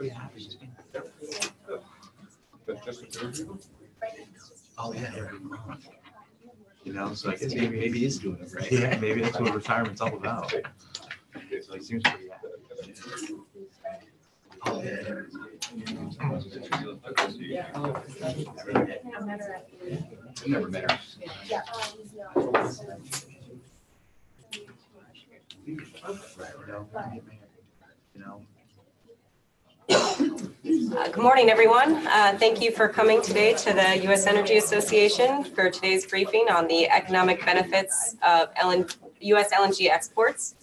pretty happy. Oh yeah. You know, so I guess maybe he's doing it right. Yeah, maybe that's what retirement's all about. So he seems pretty happy. Oh yeah. I've never met her. Good morning, everyone. Thank you for coming today to the U.S. Energy Association for today's briefing on the economic benefits of U.S. LNG exports.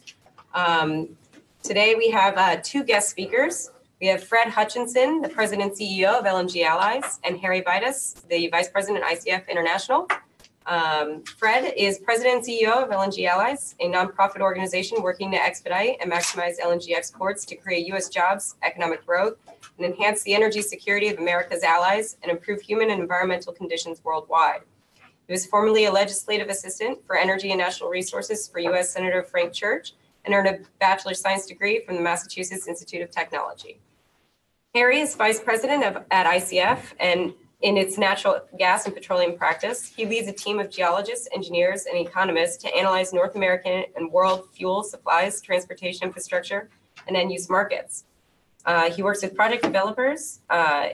Today we have two guest speakers. We have Fred Hutchinson, the President and CEO of LNG Allies, and Harry Vitas, the Vice President at ICF International. Fred is President and CEO of LNG Allies, a nonprofit organization working to expedite and maximize LNG exports to create U.S. jobs, economic growth, and enhance the energy security of America's allies and improve human and environmental conditions worldwide. He was formerly a legislative assistant for energy and natural resources for U.S. Senator Frank Church and earned a bachelor's of science degree from the Massachusetts Institute of Technology. Harry is vice president at ICF, and in its natural gas and petroleum practice, he leads a team of geologists, engineers, and economists to analyze North American and world fuel supplies, transportation infrastructure, and end-use markets. He works with project developers,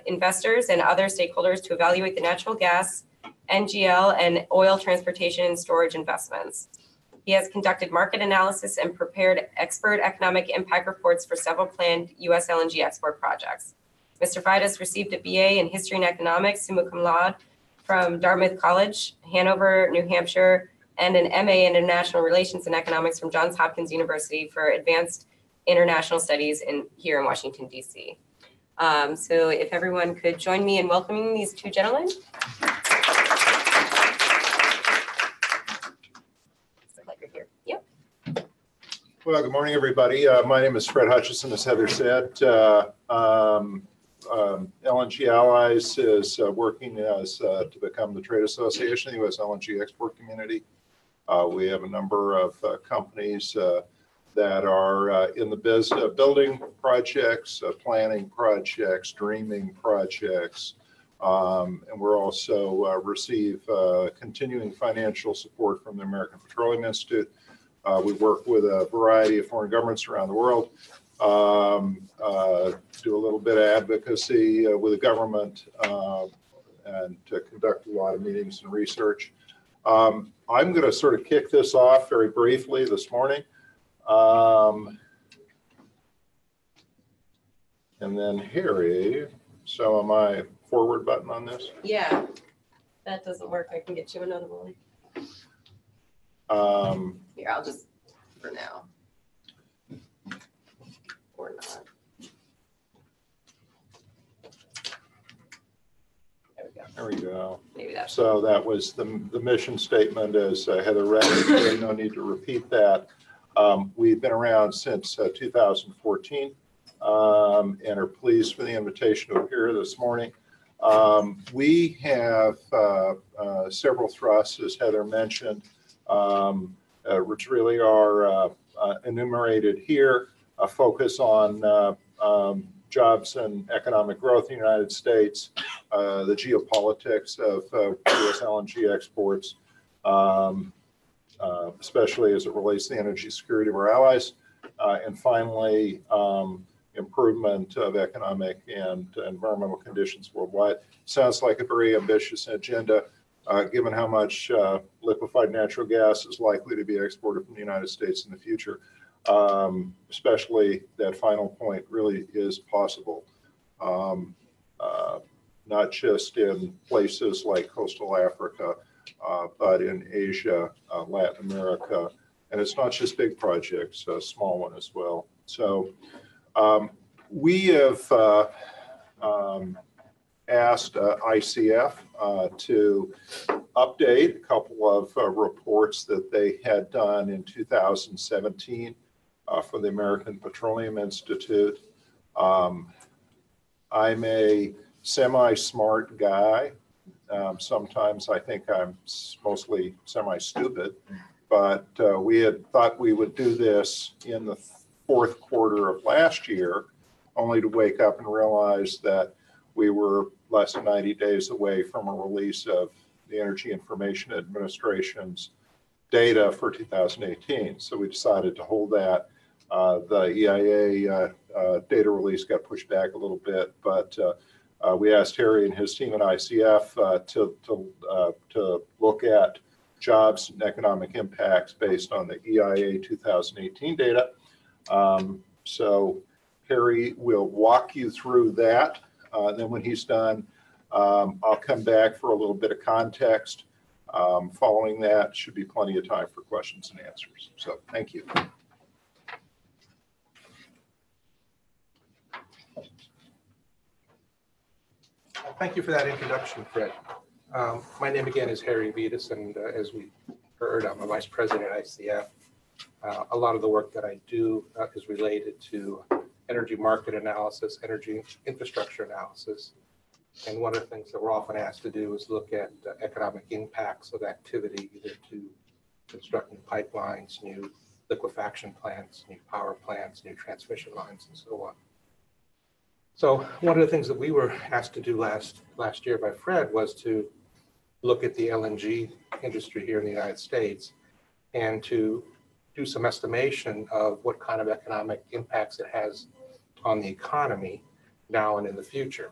investors, and other stakeholders to evaluate the natural gas, NGL, and oil transportation and storage investments. He has conducted market analysis and prepared expert economic impact reports for several planned U.S. LNG export projects. Mr. Vitas received a BA in History and Economics, summa cum laude, from Dartmouth College, Hanover, New Hampshire, and an MA in International Relations and Economics from Johns Hopkins University for Advanced International Studies here in Washington, D.C. So if everyone could join me in welcoming these two gentlemen. Well, good morning, everybody. My name is Fred Hutchinson, as Heather said. LNG Allies is working to become the trade association of the U.S. LNG export community. We have a number of companies that are in the business of building projects, planning projects, dreaming projects, and we're also receive continuing financial support from the American Petroleum Institute. We work with a variety of foreign governments around the world, do a little bit of advocacy with the government, and to conduct a lot of meetings and research. I'm going to sort of kick this off very briefly this morning. And then Harry, so am I forward button on this? Yeah, that doesn't work. I can get you another one. Here, I'll just, for now. Or not. There we go. There we go. Maybe that's so that was the mission statement, as Heather read. There's no need to repeat that. We've been around since 2014 and are pleased for the invitation to appear this morning. We have several thrusts, as Heather mentioned, which really are enumerated here. A focus on jobs and economic growth in the United States, the geopolitics of U.S. LNG exports, especially as it relates to the energy security of our allies, and finally, improvement of economic and environmental conditions worldwide. Sounds like a very ambitious agenda, given how much liquefied natural gas is likely to be exported from the United States in the future. Especially that final point really is possible, not just in places like coastal Africa, but in Asia, Latin America, and it's not just big projects, a small one as well. So we have asked ICF to update a couple of reports that they had done in 2017 for the American Petroleum Institute. I'm a semi-smart guy. Sometimes I think I'm mostly semi-stupid, but we had thought we would do this in the fourth quarter of last year only to wake up and realize that we were less than 90 days away from a release of the Energy Information Administration's data for 2018. So we decided to hold that. The EIA data release got pushed back a little bit, but we asked Harry and his team at ICF to look at jobs and economic impacts based on the EIA 2018 data. So Harry will walk you through that. Then when he's done, I'll come back for a little bit of context. Following that, should be plenty of time for questions and answers. So thank you. Thank you for that introduction, Fred. My name again is Harry Vitas, and as we heard, I'm a vice president at ICF. A lot of the work that I do is related to energy market analysis, energy infrastructure analysis. And one of the things that we're often asked to do is look at economic impacts of activity, either to construct new pipelines, new liquefaction plants, new power plants, new transmission lines, and so on. So one of the things that we were asked to do last year by Fred was to look at the LNG industry here in the United States and to do some estimation of what kind of economic impacts it has on the economy now and in the future.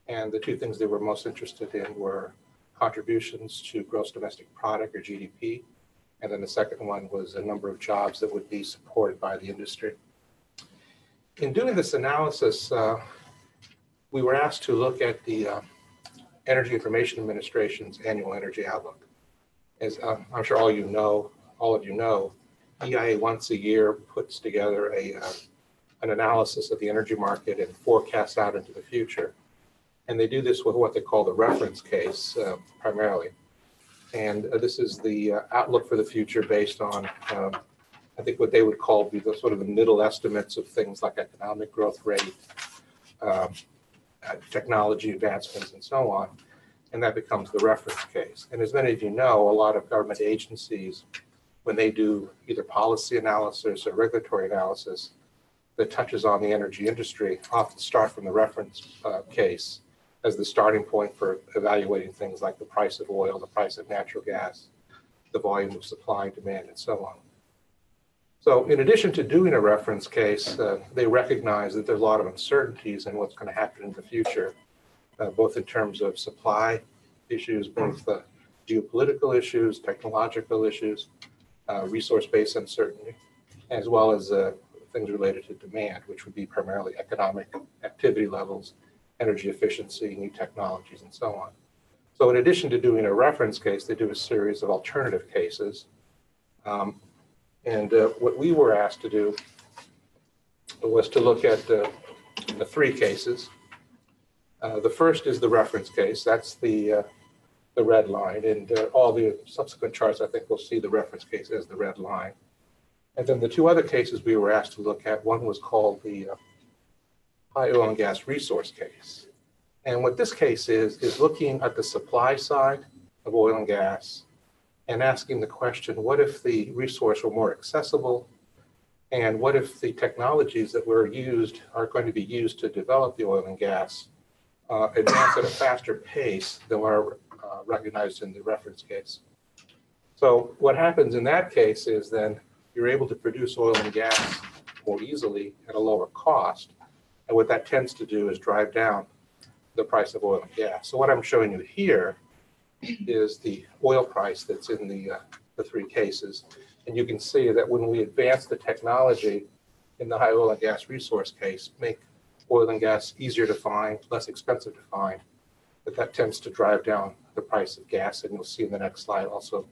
And the two things they were most interested in were contributions to gross domestic product, or GDP. And then the second one was a number of jobs that would be supported by the industry. In doing this analysis, we were asked to look at the Energy Information Administration's annual energy outlook. As I'm sure all of you know, EIA once a year puts together an analysis of the energy market and forecasts out into the future. And they do this with what they call the reference case, primarily. And this is the outlook for the future based on, I think, what they would call be the sort of the middle estimates of things like economic growth rate, technology advancements, and so on. And that becomes the reference case. And as many of you know, a lot of government agencies, when they do either policy analysis or regulatory analysis that touches on the energy industry, often start from the reference case as the starting point for evaluating things like the price of oil, the price of natural gas, the volume of supply and demand, and so on. So in addition to doing a reference case, they recognize that there's a lot of uncertainties in what's going to happen in the future, both in terms of supply issues, both geopolitical issues, technological issues, resource-based uncertainty, as well as things related to demand, which would be primarily economic activity levels, energy efficiency, new technologies, and so on. So in addition to doing a reference case, they do a series of alternative cases. What we were asked to do was to look at the three cases. The first is the reference case. That's the red line. And all the subsequent charts, I think, will see the reference case as the red line. And then the two other cases we were asked to look at, one was called the high oil and gas resource case. And what this case is looking at the supply side of oil and gas and asking the question, what if the resource were more accessible? And what if the technologies that were used are going to be used to develop the oil and gas advance at a faster pace than were recognized in the reference case? So what happens in that case is then you're able to produce oil and gas more easily at a lower cost. And what that tends to do is drive down the price of oil and gas. So what I'm showing you here is the oil price that's in the three cases. And you can see that when we advance the technology in the high oil and gas resource case, make oil and gas easier to find, less expensive to find, that tends to drive down the price of gas. And you'll see in the next slide also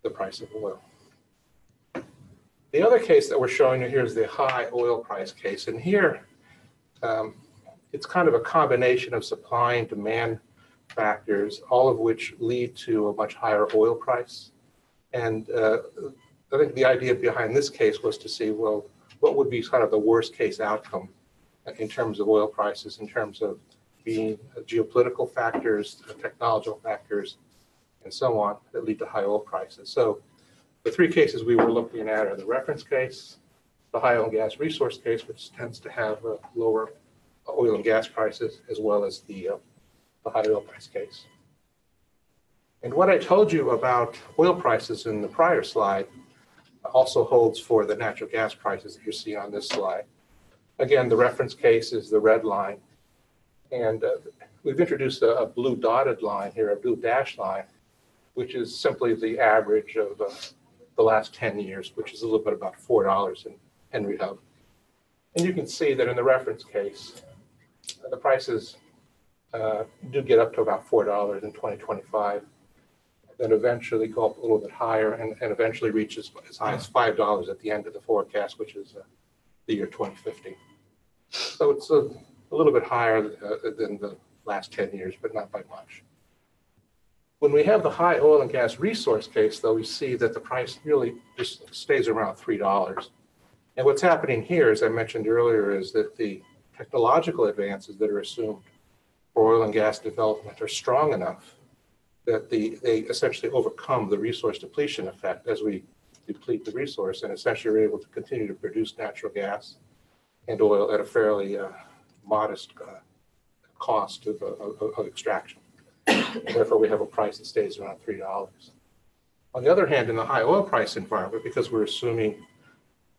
the price of oil. The other case that we're showing you here is the high oil price case. And here, it's kind of a combination of supply and demand factors, all of which lead to a much higher oil price. And I think the idea behind this case was to see, well, what would be kind of the worst case outcome in terms of oil prices, in terms of being geopolitical factors, technological factors, and so on that lead to high oil prices. So the three cases we were looking at are the reference case, the high oil and gas resource case, which tends to have lower oil and gas prices, as well as the high oil price case. And what I told you about oil prices in the prior slide also holds for the natural gas prices that you see on this slide. Again, the reference case is the red line. And we've introduced a blue dotted line here, a blue dashed line, which is simply the average of the last 10 years, which is a little bit about $4 in Henry Hub. And you can see that in the reference case, the prices do get up to about $4 in 2025, then eventually go up a little bit higher and eventually reaches as high as $5 at the end of the forecast, which is the year 2050. So it's a little bit higher than the last 10 years, but not by much. When we have the high oil and gas resource case, though, we see that the price really just stays around $3. And what's happening here, as I mentioned earlier, is that the technological advances that are assumed for oil and gas development are strong enough that they essentially overcome the resource depletion effect as we deplete the resource, and essentially are able to continue to produce natural gas and oil at a fairly modest cost of extraction. Therefore, we have a price that stays around $3. On the other hand, in the high oil price environment, because we're assuming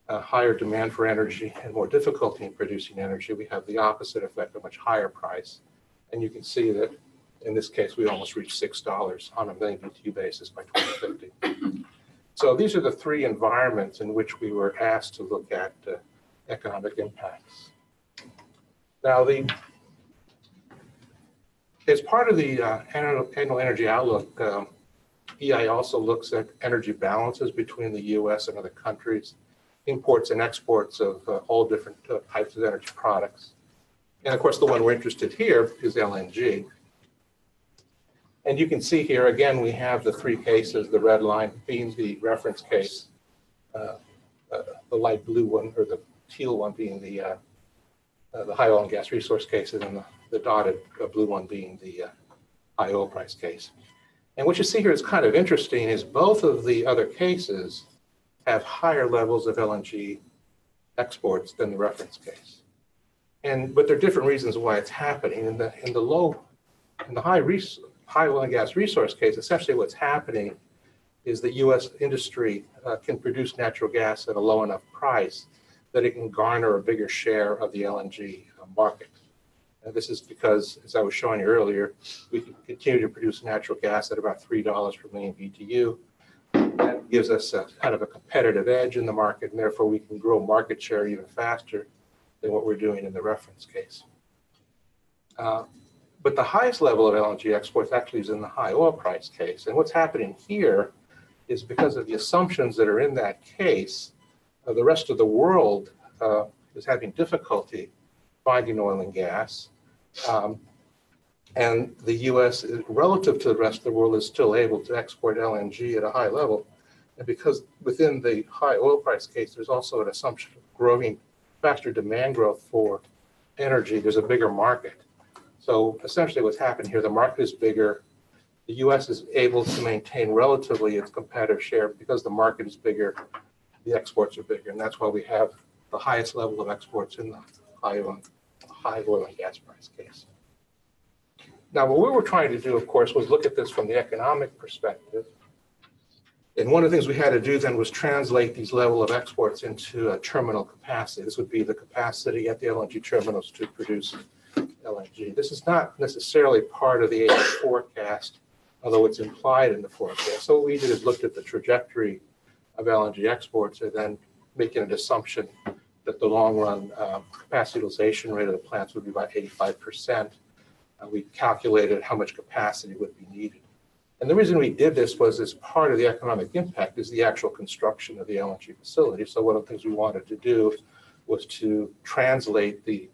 a higher demand for energy and more difficulty in producing energy, we have the opposite effect, a much higher price. And you can see that in this case, we almost reached $6 on a million BTU basis by 2050. So these are the three environments in which we were asked to look at economic impacts. Now, as part of the annual energy outlook, EI also looks at energy balances between the US and other countries, imports and exports of all different types of energy products. And of course, the one we're interested here is LNG. And you can see here, again, we have the three cases, the red line being the reference case, the light blue one, or the teal one being the high oil and gas resource cases, and the dotted blue one being the high oil price case. And what you see here is kind of interesting is both of the other cases have higher levels of LNG exports than the reference case. But there are different reasons why it's happening. In the high oil and gas resource case, essentially what's happening is that US industry can produce natural gas at a low enough price that it can garner a bigger share of the LNG market. And this is because, as I was showing you earlier, we can continue to produce natural gas at about $3 per million BTU. That gives us kind of a competitive edge in the market, and therefore we can grow market share even faster than what we're doing in the reference case. But the highest level of LNG exports actually is in the high oil price case. And what's happening here is because of the assumptions that are in that case, the rest of the world is having difficulty finding oil and gas. And the US, relative to the rest of the world, is still able to export LNG at a high level. And because within the high oil price case, there's also an assumption of growing faster demand growth for energy, there's a bigger market. So essentially what's happened here, the market is bigger. The US is able to maintain relatively its competitive share because the market is bigger, the exports are bigger. And that's why we have the highest level of exports in the high oil and gas price case. Now, what we were trying to do, of course, was look at this from the economic perspective. And one of the things we had to do then was translate these level of exports into a terminal capacity. This would be the capacity at the LNG terminals to produce LNG. This is not necessarily part of the forecast, although it's implied in the forecast. So what we did is looked at the trajectory of LNG exports and then making an assumption that the long run capacity utilization rate of the plants would be about 85%. We calculated how much capacity would be needed. And the reason we did this was as part of the economic impact is the actual construction of the LNG facility. So one of the things we wanted to do was to translate the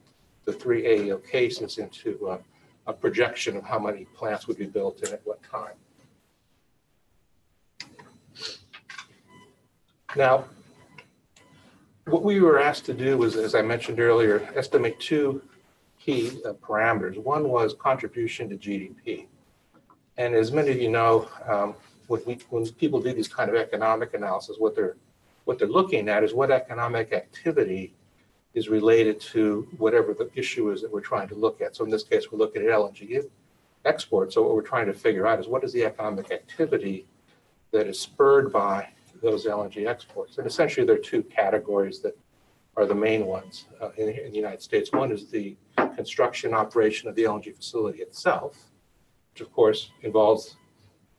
three AEO cases into a projection of how many plants would be built and at what time. Now, what we were asked to do was, as I mentioned earlier, estimate two key parameters. One was contribution to GDP. And as many of you know, when people do these kind of economic analysis, what they're what they're looking at is what economic activity is related to whatever the issue is that we're trying to look at. So in this case, we're looking at LNG exports. So what we're trying to figure out is what is the economic activity that is spurred by those LNG exports. And essentially, there are two categories that are the main ones in the United States. One is the construction operation of the LNG facility itself, which of course involves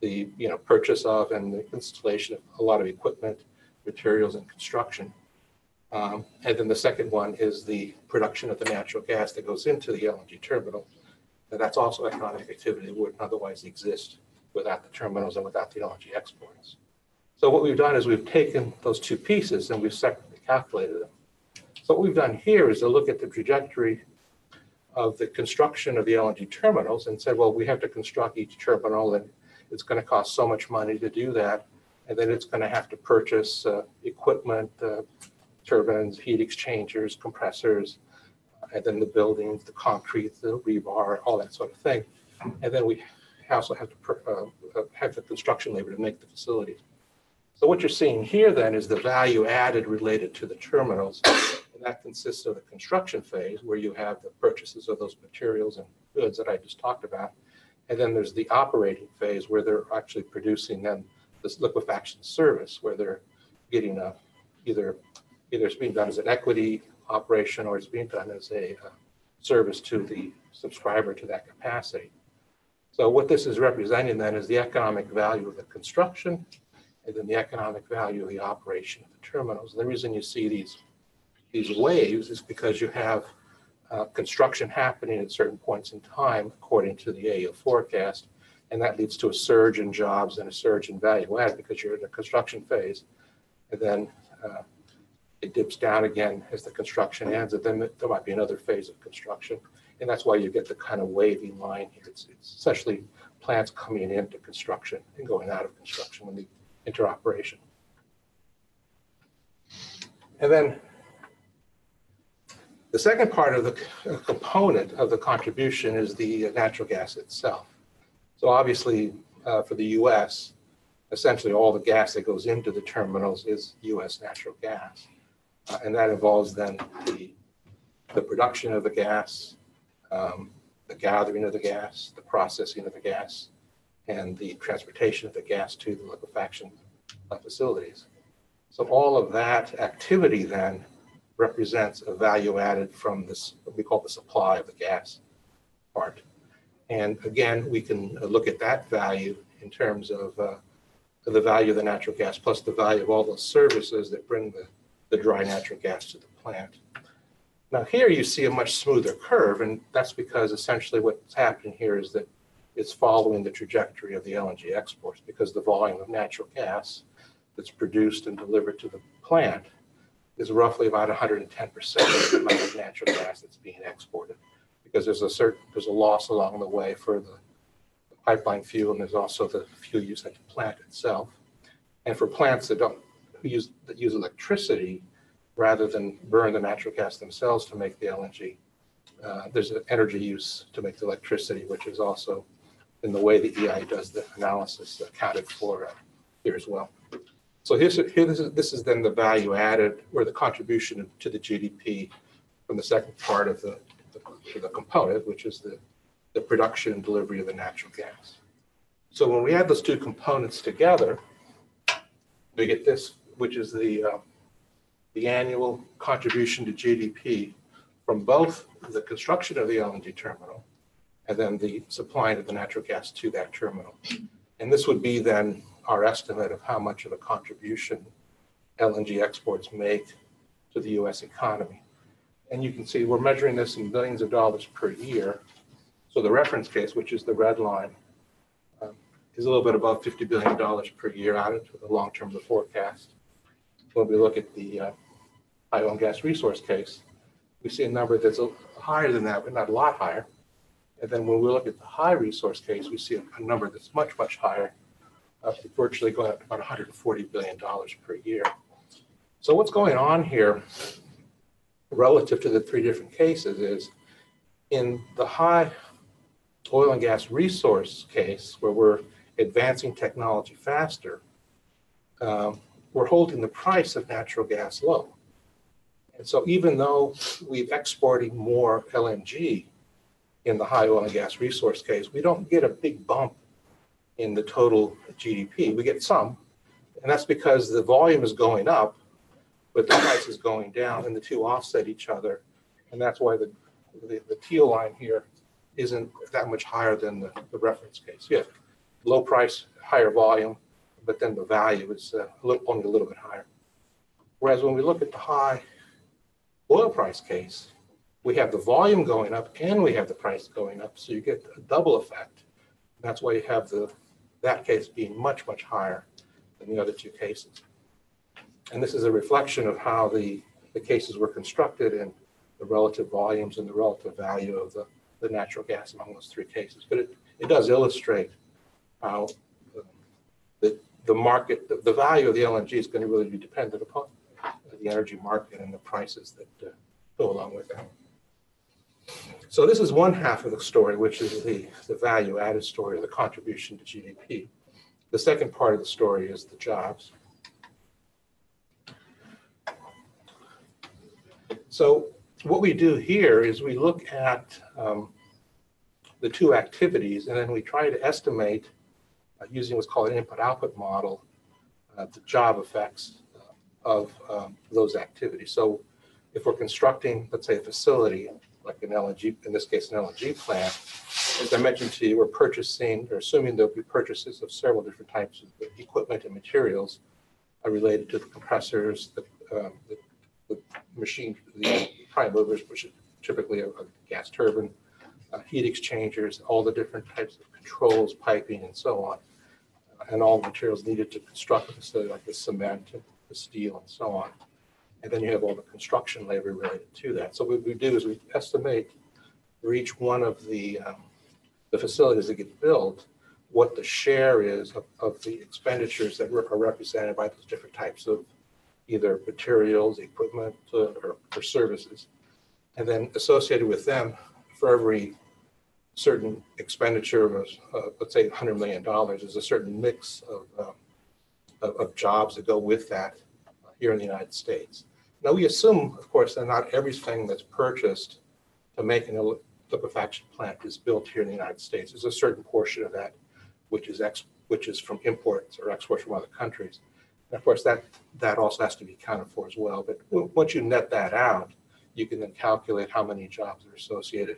the purchase of and the installation of a lot of equipment, materials, and construction. And then the second one is the production of the natural gas that goes into the LNG terminal. And that's also economic activity that wouldn't otherwise exist without the terminals and without the LNG exports. So what we've done is we've taken those two pieces and we've separately calculated them. So what we've done here is to look at the trajectory of the construction of the LNG terminals and said, well, we have to construct each terminal and it's going to cost so much money to do that. And then it's going to have to purchase equipment, turbines, heat exchangers, compressors, and then the buildings, the concrete, the rebar, all that sort of thing. And then we also have to have the construction labor to make the facilities. So what you're seeing here then is the value added related to the terminals. And that consists of the construction phase where you have the purchases of those materials and goods that I just talked about. And then there's the operating phase where they're actually producing then this liquefaction service where they're getting either it's being done as an equity operation or it's being done as a service to the subscriber to that capacity. So what this is representing then is the economic value of the construction and then the economic value of the operation of the terminals. And the reason you see these waves is because you have construction happening at certain points in time according to the AO forecast, and that leads to a surge in jobs and a surge in value add because you're in the construction phase, and then it dips down again as the construction ends, and then there might be another phase of construction, and that's why you get the kind of wavy line here. It's essentially plants coming into construction and going out of construction when they enter operation. And then the second part of the component of the contribution is the natural gas itself. So obviously, for the U.S., essentially all the gas that goes into the terminals is U.S. natural gas. And that involves then the production of the gas, the gathering of the gas, the processing of the gas, and the transportation of the gas to the liquefaction facilities. So all of that activity then represents a value added from this, what we call the supply of the gas part. And again, we can look at that value in terms of the value of the natural gas plus the value of all those services that bring the dry natural gas to the plant. Now here you see a much smoother curve, and that's because essentially what's happening here is that it's following the trajectory of the LNG exports because the volume of natural gas that's produced and delivered to the plant is roughly about 110% of the amount of natural gas that's being exported, because there's a loss along the way for the pipeline fuel, and there's also the fuel used at the plant itself. And for plants that use electricity rather than burn the natural gas themselves to make the LNG, there's an energy use to make the electricity, which is also in the way the EI does the analysis accounted for here as well. So this is then the value added or the contribution to the GDP from the second part of the component, which is the production and delivery of the natural gas. So when we add those two components together, we get this, which is the annual contribution to GDP from both the construction of the LNG terminal and then the supplying of the natural gas to that terminal. And this would be then our estimate of how much of a contribution LNG exports make to the U.S. economy. And you can see we're measuring this in billions of dollars per year. So the reference case, which is the red line, is a little bit above $50 billion per year out into the long-term of the forecast. When we look at the oil and gas resource case, we see a number that's higher than that, but not a lot higher. And then when we look at the high resource case, we see a number that's much, much higher, virtually going up to about $140 billion per year. So what's going on here relative to the three different cases is in the high oil and gas resource case, where we're advancing technology faster, we're holding the price of natural gas low. And so even though we're exporting more LNG in the high oil and gas resource case, we don't get a big bump in the total GDP. We get some, and that's because the volume is going up, but the price is going down, and the two offset each other. And that's why the teal line here isn't that much higher than the reference case. Yeah, low price, higher volume, but then the value is only a little bit higher. Whereas when we look at the high oil price case, we have the volume going up and we have the price going up, so you get a double effect. And that's why you have that case being much, much higher than the other two cases. And this is a reflection of how the cases were constructed and the relative volumes and the relative value of the natural gas among those three cases. But it does illustrate how the market, the value of the LNG is going to really be dependent upon the energy market and the prices that go along with that. So this is one half of the story, which is the value added story, the contribution to GDP. The second part of the story is the jobs. So what we do here is we look at the two activities, and then we try to estimate using what's called an input-output model, the job effects of those activities. So if we're constructing, let's say, a facility like an LNG, in this case, an LNG plant, as I mentioned to you, we're purchasing, or assuming there'll be purchases of several different types of equipment and materials related to the compressors, the machine, the prime movers, which is typically a gas turbine, heat exchangers, all the different types of controls, piping, and so on, and all the materials needed to construct a facility like the cement, and the steel, and so on. And then you have all the construction labor related to that. So what we do is we estimate for each one of the facilities that get built, what the share is of the expenditures that are represented by those different types of either materials, equipment, or services. And then associated with them, for every certain expenditure of, let's say, $100 million, is a certain mix of jobs that go with that here in the United States. Now, we assume, of course, that not everything that's purchased to make an liquefaction plant is built here in the United States. There's a certain portion of that which is from imports or exports from other countries. And of course, that also has to be accounted for as well. But once you net that out, you can then calculate how many jobs are associated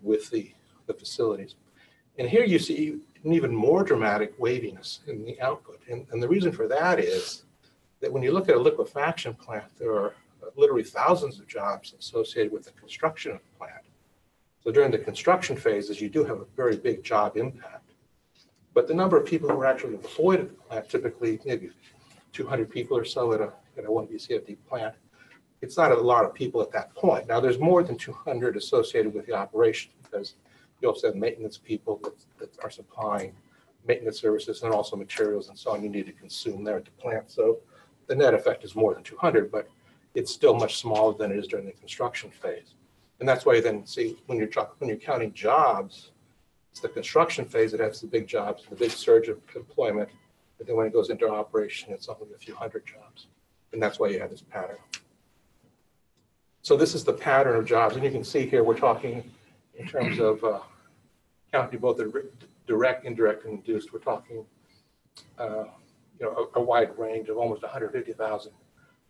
with the facilities. And here you see an even more dramatic waviness in the output. And the reason for that is that when you look at a liquefaction plant, there are literally thousands of jobs associated with the construction of the plant. So during the construction phases, you do have a very big job impact. But the number of people who are actually employed at the plant, typically maybe 200 people or so at a 1 BCFD plant, it's not a lot of people at that point. Now, there's more than 200 associated with the operation because you also have maintenance people that are supplying maintenance services and also materials and so on you need to consume there at the plant. So the net effect is more than 200, but it's still much smaller than it is during the construction phase. And that's why you then see when you're counting jobs, it's the construction phase that has the big jobs, the big surge of employment. But then when it goes into operation, it's only a few hundred jobs. And that's why you have this pattern. So this is the pattern of jobs. And you can see here, we're talking in terms of counting both the direct, indirect, and induced. We're talking a wide range of almost 150,000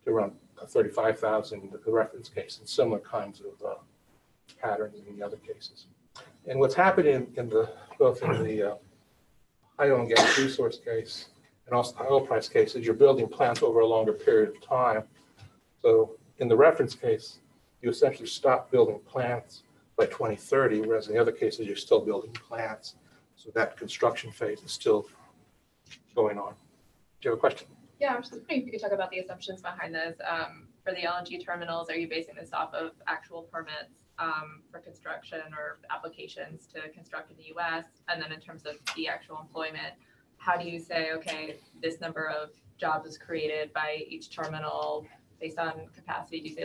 to around 35,000 in the reference case, and similar kinds of patterns in the other cases. And what's happening both in the high oil and gas resource case and also the oil price case is you're building plants over a longer period of time. So in the reference case, you essentially stop building plants by 2030, whereas in the other cases, you're still building plants. So that construction phase is still going on. Do you have a question? Yeah, I was just wondering if you could talk about the assumptions behind this. For the LNG terminals, are you basing this off of actual permits for construction or applications to construct in the US? And then in terms of the actual employment, how do you say, okay, this number of jobs is created by each terminal based on capacity? Do you say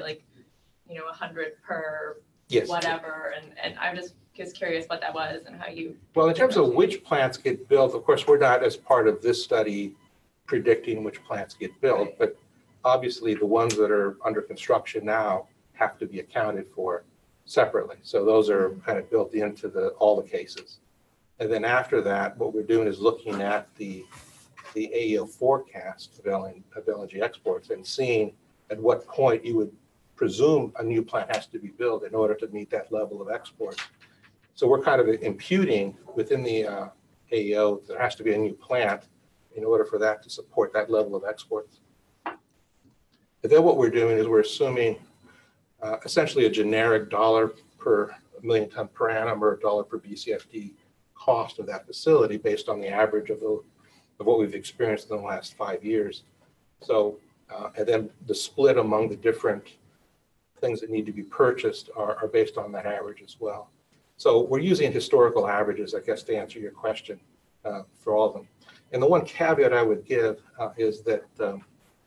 100 per Yes. whatever? And I'm just curious what that was and how you. Well, in terms of which plants get built, of course, we're not, as part of this study, predicting which plants get built, but obviously the ones that are under construction now have to be accounted for separately. So those are kind of built into all the cases. And then after that, what we're doing is looking at the AEO forecast of LNG exports and seeing at what point you would presume a new plant has to be built in order to meet that level of exports. So we're kind of imputing within the AEO, there has to be a new plant in order for that to support that level of exports. And then what we're doing is we're assuming essentially a generic dollar per million ton per annum or dollar per BCFD cost of that facility based on the average of what we've experienced in the last 5 years. So, and then the split among the different things that need to be purchased are based on that average as well. So we're using historical averages, I guess, to answer your question for all of them. And the one caveat I would give is that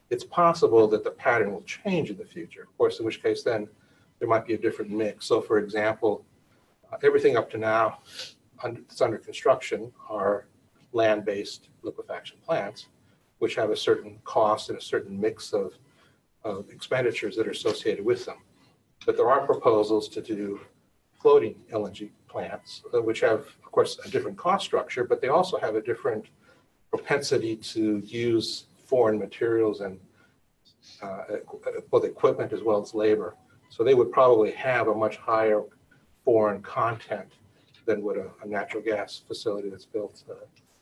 it's possible that the pattern will change in the future. Of course, in which case then there might be a different mix. So for example, everything up to now that's under construction are land-based liquefaction plants, which have a certain cost and a certain mix of expenditures that are associated with them. But there are proposals to do floating LNG plants, which have, of course, a different cost structure, but they also have a different propensity to use foreign materials and both equipment as well as labor. So they would probably have a much higher foreign content than would a natural gas facility that's built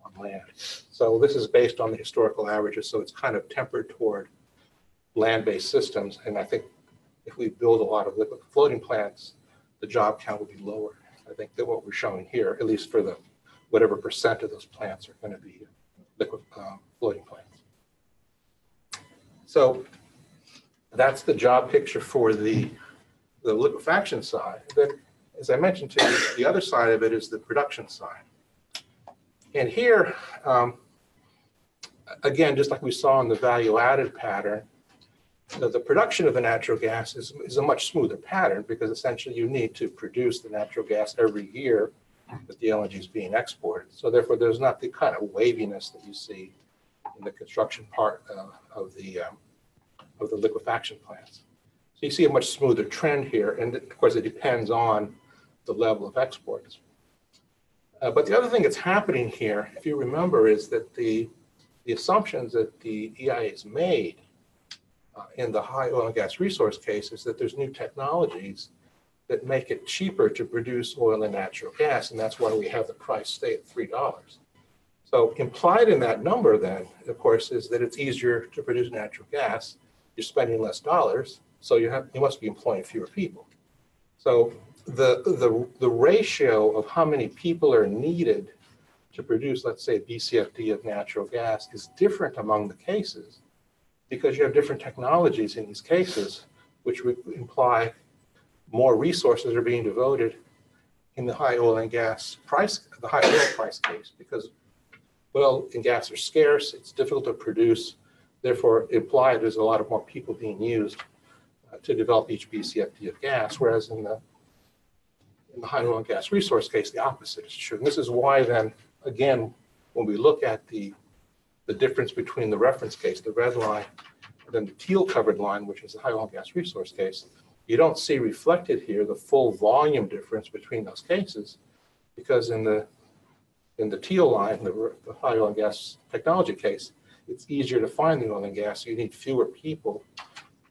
on land. So this is based on the historical averages, so it's kind of tempered toward land-based systems. And I think if we build a lot of liquid floating plants, the job count will be lower. I think that what we're showing here, at least for the whatever percent of those plants are going to be liquid floating plants. So that's the job picture for the liquefaction side. Then, as I mentioned to you, the other side of it is the production side. And here, again, just like we saw in the value-added pattern, the production of the natural gas is a much smoother pattern because essentially you need to produce the natural gas every year that the LNG is being exported. So therefore, there's not the kind of waviness that you see in the construction part of the liquefaction plants. So you see a much smoother trend here, and of course it depends on the level of exports. But the other thing that's happening here, if you remember, is that the assumptions that the EIA has made in the high oil and gas resource case is that there's new technologies that make it cheaper to produce oil and natural gas, and that's why we have the price stay at $3. So implied in that number then, of course, is that it's easier to produce natural gas. You're spending less dollars, so you must be employing fewer people. So the ratio of how many people are needed to produce, let's say, a BCFD of natural gas is different among the cases because you have different technologies in these cases, which would imply more resources are being devoted in the high oil and gas price, the high oil price case, because oil and gas are scarce, it's difficult to produce, therefore implied there's a lot of more people being used to develop each BCFD of gas, whereas in the high oil and gas resource case, the opposite is true. And this is why then, again, when we look at the difference between the reference case, the red line, and then the teal covered line, which is the high oil and gas resource case, you don't see reflected here the full volume difference between those cases, because in the teal line, the high oil and gas technology case, it's easier to find the oil and gas, so you need fewer people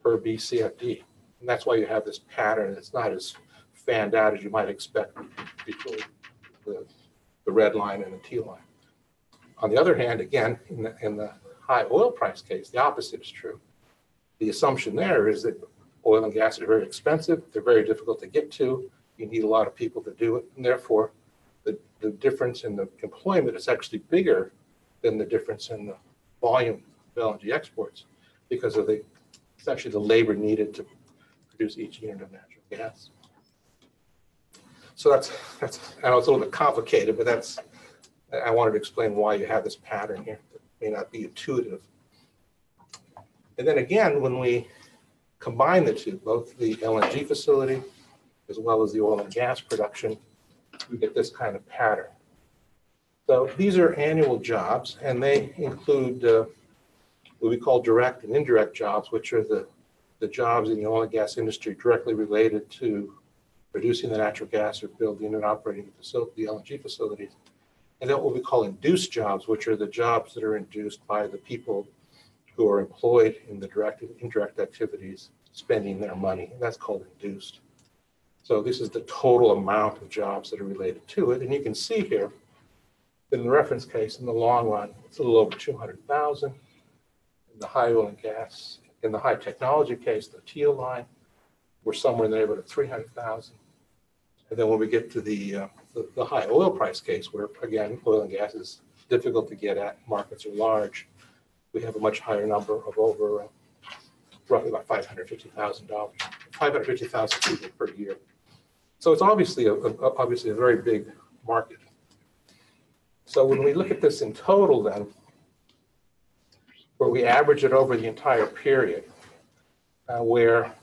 per BCFD. And that's why you have this pattern. It's not as fanned out as you might expect between the red line and the teal line. On the other hand, again, in the high oil price case, the opposite is true. The assumption there is that oil and gas are very expensive, they're very difficult to get to, you need a lot of people to do it, and therefore the difference in the employment is actually bigger than the difference in the volume of LNG exports because of essentially the labor needed to produce each unit of natural gas. So that's I know it's a little bit complicated, but I wanted to explain why you have this pattern here that may not be intuitive. And then again, when we combine the two, both the LNG facility as well as the oil and gas production, we get this kind of pattern. So these are annual jobs, and they include what we call direct and indirect jobs, which are the jobs in the oil and gas industry directly related to producing the natural gas or building and operating the LNG facilities. And then what we call induced jobs, which are the jobs that are induced by the people who are employed in the direct and indirect activities spending their money. And that's called induced. So this is the total amount of jobs that are related to it. And you can see here in the reference case, in the long run, it's a little over 200,000. In the high oil and gas, in the high technology case, the teal line, we're somewhere in the neighborhood of 300,000. And then when we get to the high oil price case, where again, oil and gas is difficult to get at, markets are large, we have a much higher number of over roughly about $550,000, 550,000 people per year. So it's obviously a very big market. So when we look at this in total then, where we average it over the entire period, where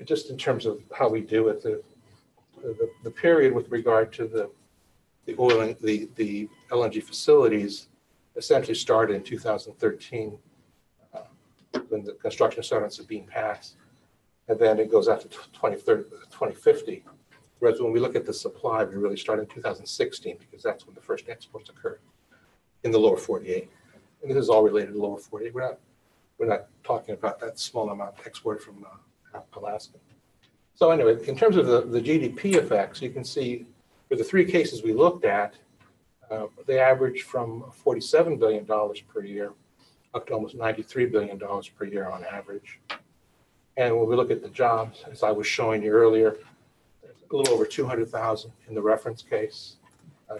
just in terms of how we do it, the period with regard to the oil and the LNG facilities essentially started in 2013 when the construction started on Sabine Pass, and then it goes out to 2050. Whereas when we look at the supply, we really start in 2016 because that's when the first exports occurred in the lower 48. And this is all related to the lower 48. We're not talking about that small amount exported from Alaska. So anyway, in terms of the GDP effects, you can see for the three cases we looked at, they average from $47 billion per year up to almost $93 billion per year on average. And when we look at the jobs, as I was showing you earlier, a little over 200,000 in the reference case,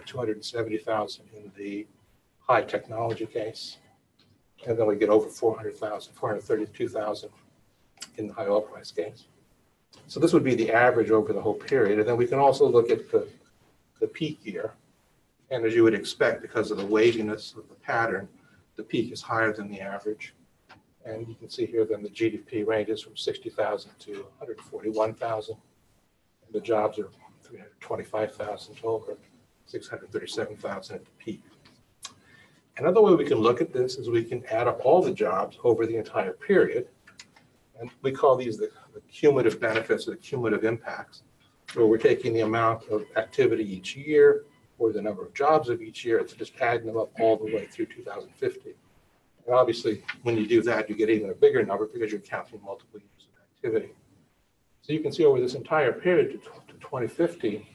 270,000 in the high technology case, and then we get over 400,000, 432,000 in the high oil price case. So this would be the average over the whole period. And then we can also look at the peak year. And as you would expect, because of the waviness of the pattern, the peak is higher than the average. And you can see here then the GDP ranges from 60,000 to 141,000. The jobs are 325,000 to over 637,000 at the peak. Another way we can look at this is we can add up all the jobs over the entire period. And we call these the cumulative benefits or the cumulative impacts, where we're taking the amount of activity each year or the number of jobs of each year, it's just adding them up all the way through 2050. And obviously, when you do that, you get even a bigger number because you're counting multiple years of activity. So you can see over this entire period to 2050,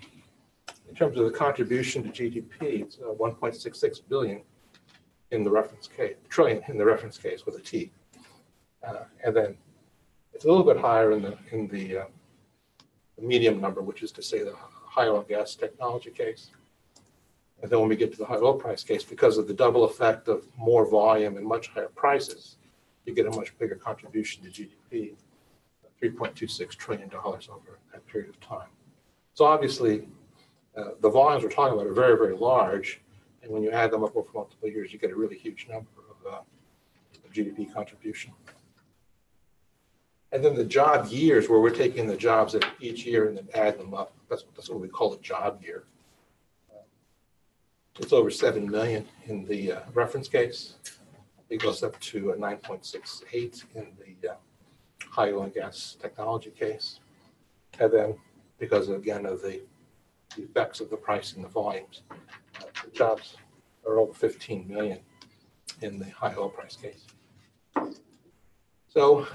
in terms of the contribution to GDP, it's 1.66 billion in the reference case, trillion in the reference case with a T. And then it's a little bit higher in the medium number, which is to say the high oil and gas technology case. And then when we get to the high oil price case, because of the double effect of more volume and much higher prices, you get a much bigger contribution to GDP, $3.26 trillion over that period of time. So obviously, the volumes we're talking about are very, very large. And when you add them up over multiple years, you get a really huge number of GDP contribution. And then the job years, where we're taking the jobs at each year and then add them up, that's what we call a job year. It's over 7 million in the reference case. It goes up to 9.68 in the high oil and gas technology case. And then because, again, of the effects of the price and the volumes, the jobs are over 15 million in the high oil price case. So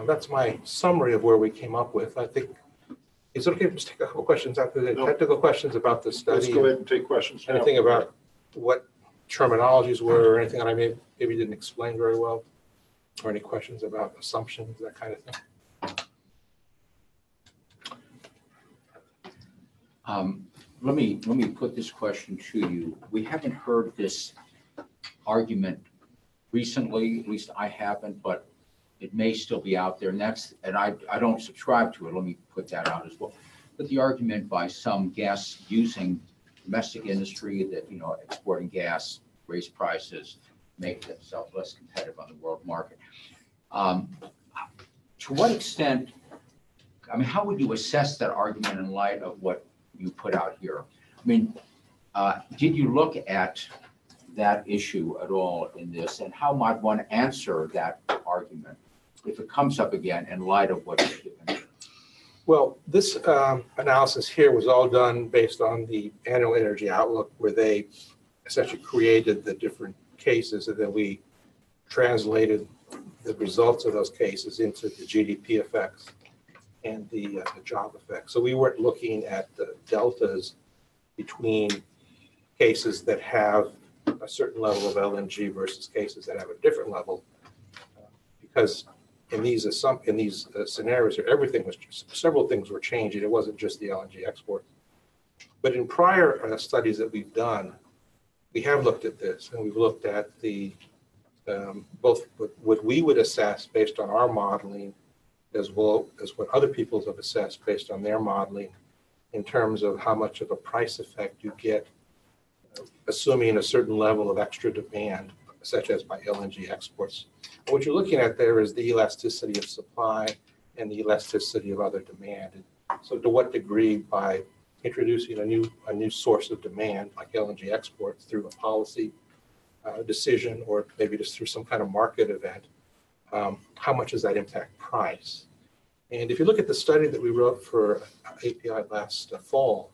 that's my summary of where we came up with. I think, is it okay to take a couple questions after the technical questions about the study? Let's go ahead and take questions now. Anything about what terminologies were, or anything that I maybe didn't explain very well, or any questions about assumptions, that kind of thing? Let me put this question to you. We haven't heard this argument recently, at least I haven't, but it may still be out there. And I don't subscribe to it. Let me put that out as well. But the argument by some gas using domestic industry that, exporting gas, raise prices, make themselves less competitive on the world market. To what extent, how would you assess that argument in light of what you put out here? Did you look at that issue at all in this, and how might one answer that argument if it comes up again in light of what you've given? Well, this analysis here was all done based on the annual energy outlook, where they essentially created the different cases, and then we translated the results of those cases into the GDP effects and the job effects. So we weren't looking at the deltas between cases that have a certain level of LNG versus cases that have a different level, because in these scenarios, several things were changing. It wasn't just the LNG export. But in prior studies that we've done, we have looked at this, and we've looked at the both what we would assess based on our modeling, as well as what other people have assessed based on their modeling, in terms of how much of a price effect you get, assuming a certain level of extra demand, such as by LNG exports. And what you're looking at there is the elasticity of supply and the elasticity of other demand. And so to what degree, by introducing a new source of demand, like LNG exports, through a policy decision, or maybe just through some kind of market event, how much does that impact price? And if you look at the study that we wrote for API last fall,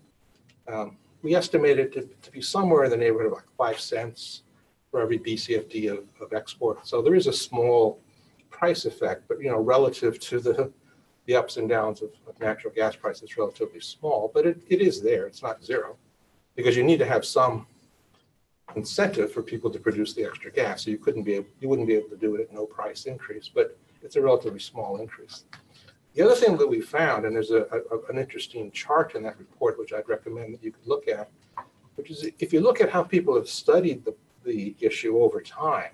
we estimated it to be somewhere in the neighborhood of like 5 cents for every BCFD of export. So there is a small price effect, but relative to the ups and downs of natural gas prices, it's relatively small, but it is there. It's not zero, because you need to have some incentive for people to produce the extra gas. So you wouldn't be able to do it at no price increase, but it's a relatively small increase. The other thing that we found, and there's an interesting chart in that report, which I'd recommend that you could look at, which is if you look at how people have studied the issue over time.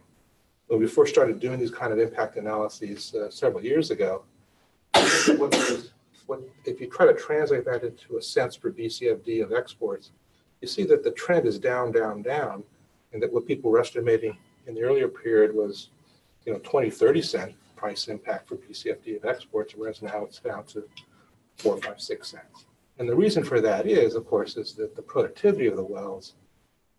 When we first started doing these kind of impact analyses several years ago, if you try to translate that into a cents per BCFD of exports, you see that the trend is down, down, down, and that what people were estimating in the earlier period was 20, 30 cent price impact for BCFD of exports, whereas now it's down to 4, 5, 6 cents. And the reason for that is, of course, is that the productivity of the wells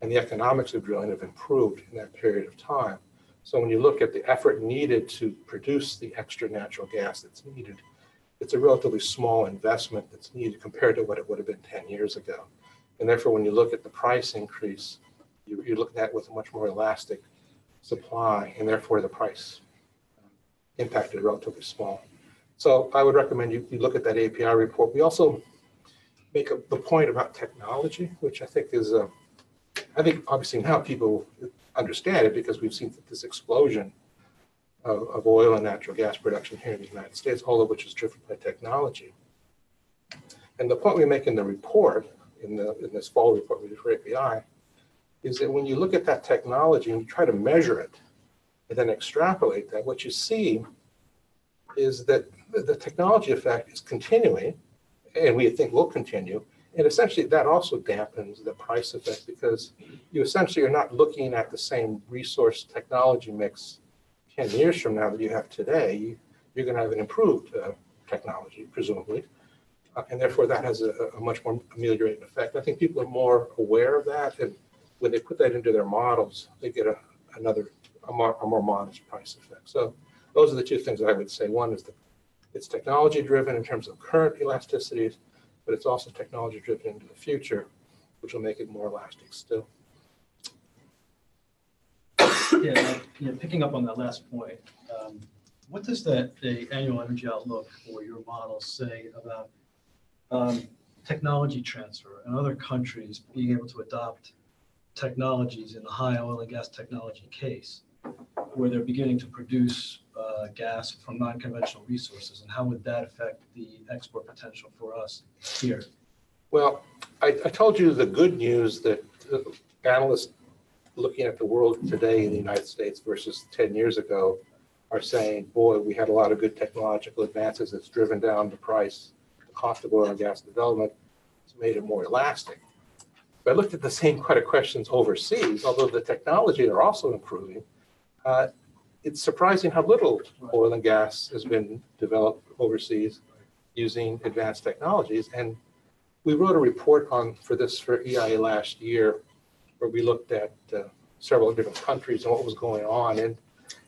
and the economics of drilling have improved in that period of time. So when you look at the effort needed to produce the extra natural gas that's needed, it's a relatively small investment that's needed compared to what it would have been 10 years ago. And therefore, when you look at the price increase, you're looking at it with a much more elastic supply, and therefore the price impact is relatively small. So I would recommend you look at that API report. We also make the point about technology, which I think is, I think obviously now people understand it, because we've seen this explosion of oil and natural gas production here in the United States, all of which is driven by technology. And the point we make in the report, in this fall report we did for API, is that when you look at that technology and you try to measure it and then extrapolate that, what you see is that the technology effect is continuing, and we think will continue. And essentially that also dampens the price effect, because you essentially are not looking at the same resource technology mix 10 years from now that you have today. You're going to have an improved technology, presumably. And therefore that has a much more ameliorating effect. I think people are more aware of that, and when they put that into their models, they get a more modest price effect. So those are the two things that I would say. One is that it's technology driven in terms of current elasticities, but it's also technology driven into the future, which will make it more elastic still. Yeah, picking up on that last point, what does the annual energy outlook for your model say about technology transfer and other countries being able to adopt technologies in the high oil and gas technology case, where they're beginning to produce gas from non-conventional resources, and how would that affect the export potential for us here? Well, I told you the good news that analysts looking at the world today in the United States versus 10 years ago are saying, boy, we had a lot of good technological advances that's driven down the price, the cost of oil and gas development. It's made it more elastic. But I looked at the same kind of questions overseas, although the technology are also improving. It's surprising how little oil and gas has been developed overseas using advanced technologies. And we wrote a report for EIA last year, where we looked at several different countries and what was going on. And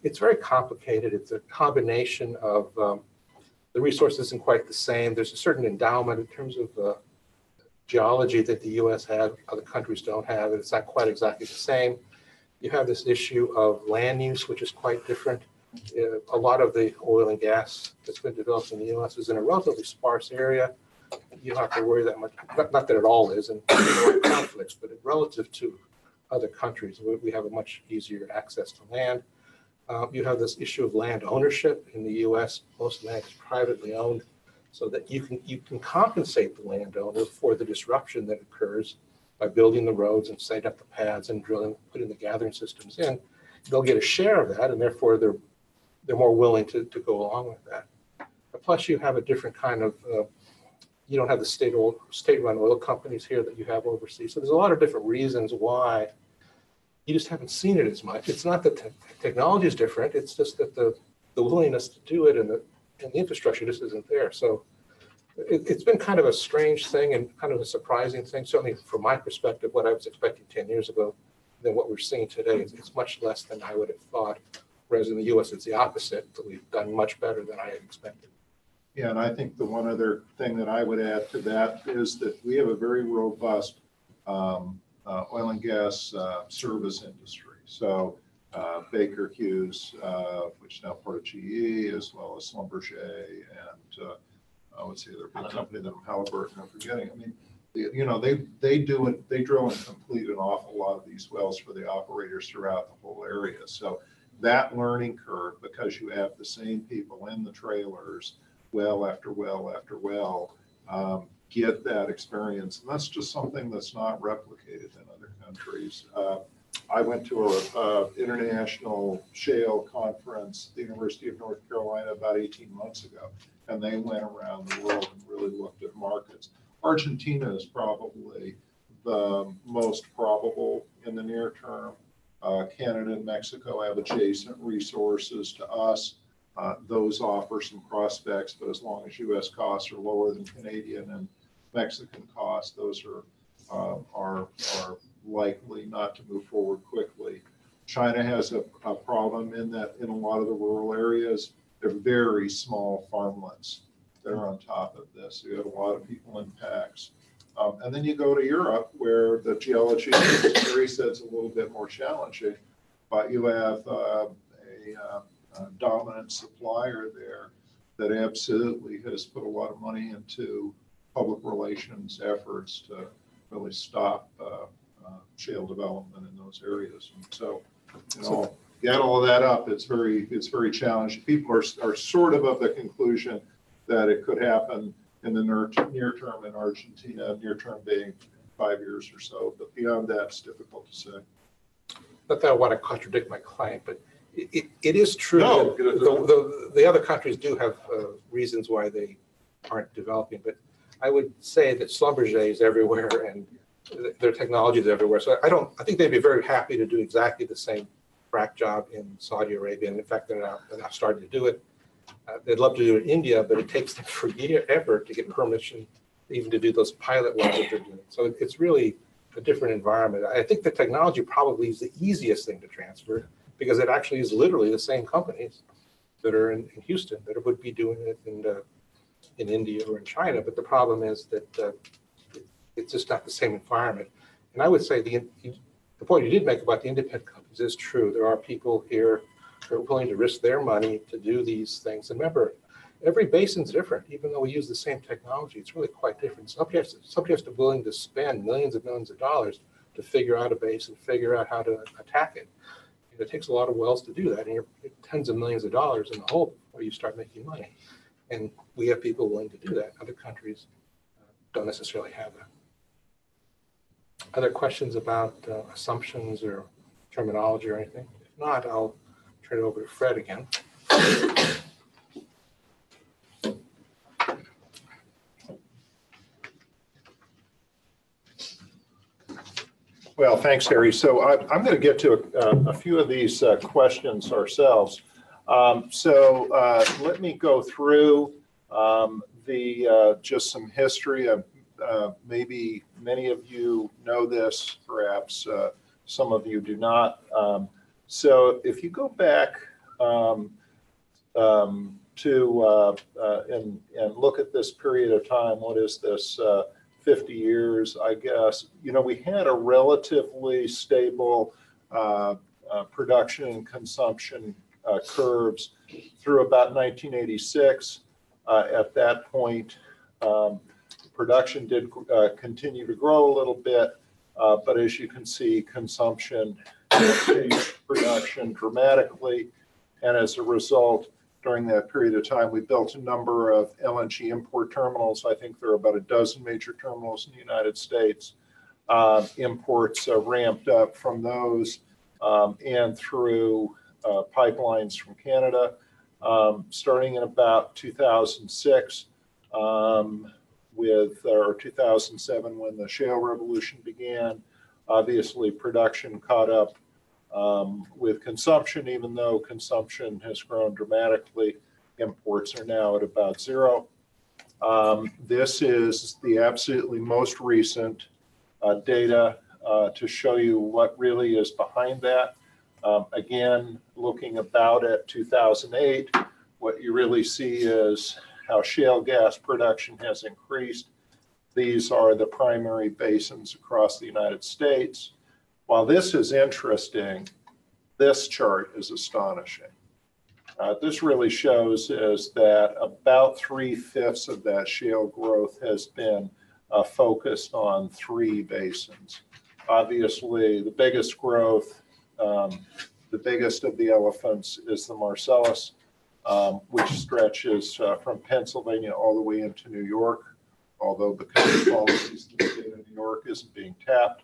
it's very complicated. It's a combination of the resource isn't quite the same. There's a certain endowment in terms of geology that the U.S. has, other countries don't have. It's not quite exactly the same. You have this issue of land use, which is quite different. A lot of the oil and gas that's been developed in the U.S. is in a relatively sparse area. You don't have to worry that much, not that it all is, and conflicts, but relative to other countries, we have a much easier access to land. You have this issue of land ownership in the U.S. Most land is privately owned, so that you can compensate the landowner for the disruption that occurs by building the roads and setting up the paths and drilling, putting the gathering systems in. They'll get a share of that, and therefore they're more willing to go along with that. Plus, you have a different kind of you don't have the state-run oil companies here that you have overseas. So there's a lot of different reasons why you just haven't seen it as much. It's not that technology is different. It's just that the willingness to do it and the infrastructure just isn't there. So it's been kind of a strange thing and kind of a surprising thing. Certainly from my perspective, what I was expecting 10 years ago than what we're seeing today is it's much less than I would have thought. Whereas in the U.S., it's the opposite, that we've done much better than I had expected. Yeah, and I think the one other thing that I would add to that is that we have a very robust oil and gas service industry. So Baker Hughes, which is now part of GE, as well as Schlumberger, and what's the other big company that Halliburton, I'm forgetting. I mean, they drill and complete an awful lot of these wells for the operators throughout the whole area. So that learning curve, because you have the same people in the trailers, well after well after well, get that experience. And that's just something that's not replicated in other countries. I went to an international shale conference at the University of North Carolina about 18 months ago, and they went around the world and really looked at markets. Argentina is probably the most probable in the near term. Canada and Mexico have adjacent resources to us. Those offer some prospects, but as long as U.S. costs are lower than Canadian and Mexican costs, those are likely not to move forward quickly. China has a problem in that in a lot of the rural areas, they're very small farmlands that are on top of this. So you have a lot of people in packs. And then you go to Europe, where the geology, as Terry said, is a little bit more challenging, but you have a dominant supplier there that absolutely has put a lot of money into public relations efforts to really stop shale development in those areas. And so, get all of that up, it's very challenging. People are sort of the conclusion that it could happen in the near term in Argentina, near term being 5 years or so, but beyond that, it's difficult to say. Not that I want to contradict my client, but it is true No. that the other countries do have reasons why they aren't developing, but I would say that Schlumberger is everywhere and their technology is everywhere. So I think they'd be very happy to do exactly the same frac job in Saudi Arabia. And in fact, they're now starting to do it. They'd love to do it in India, but it takes them forever to get permission even to do those pilot wells that they're doing. So it's really a different environment. I think the technology probably is the easiest thing to transfer because it actually is literally the same companies that are in Houston that would be doing it in India or in China. But the problem is that it's just not the same environment. And I would say the point you did make about the independent companies is true. There are people here who are willing to risk their money to do these things. And remember, every basin's different. Even though we use the same technology, it's really quite different. Somebody has to be willing to spend millions of dollars to figure out a basin, figure out how to attack it. And it takes a lot of wells to do that, and you're tens of millions of dollars in the hole before you start making money. And we have people willing to do that. Other countries don't necessarily have that. Other questions about assumptions or terminology or anything? If not, I'll turn it over to Fred again. Well, thanks, Harry. So I'm going to get to a few of these questions ourselves. Let me go through just some history. Maybe many of you know this, perhaps some of you do not. So if you go back to and look at this period of time, what is this, 50 years, I guess, we had a relatively stable production and consumption curves through about 1986. At that point, production did continue to grow a little bit, but as you can see, consumption outpaced production dramatically. And as a result, during that period of time, we built a number of LNG import terminals. I think there are about a dozen major terminals in the United States. Imports ramped up from those and through pipelines from Canada, starting in about 2006 or 2007 when the shale revolution began. Obviously, production caught up with consumption, even though consumption has grown dramatically. Imports are now at about zero. This is the absolutely most recent data to show you what really is behind that. Again, looking about at 2008, what you really see is how shale gas production has increased. These are the primary basins across the United States. While this is interesting, this chart is astonishing. This really shows is that about 3/5 of that shale growth has been focused on 3 basins. Obviously, the biggest growth, the biggest of the elephants is the Marcellus, which stretches from Pennsylvania all the way into New York, although because of policies in the state of New York isn't being tapped.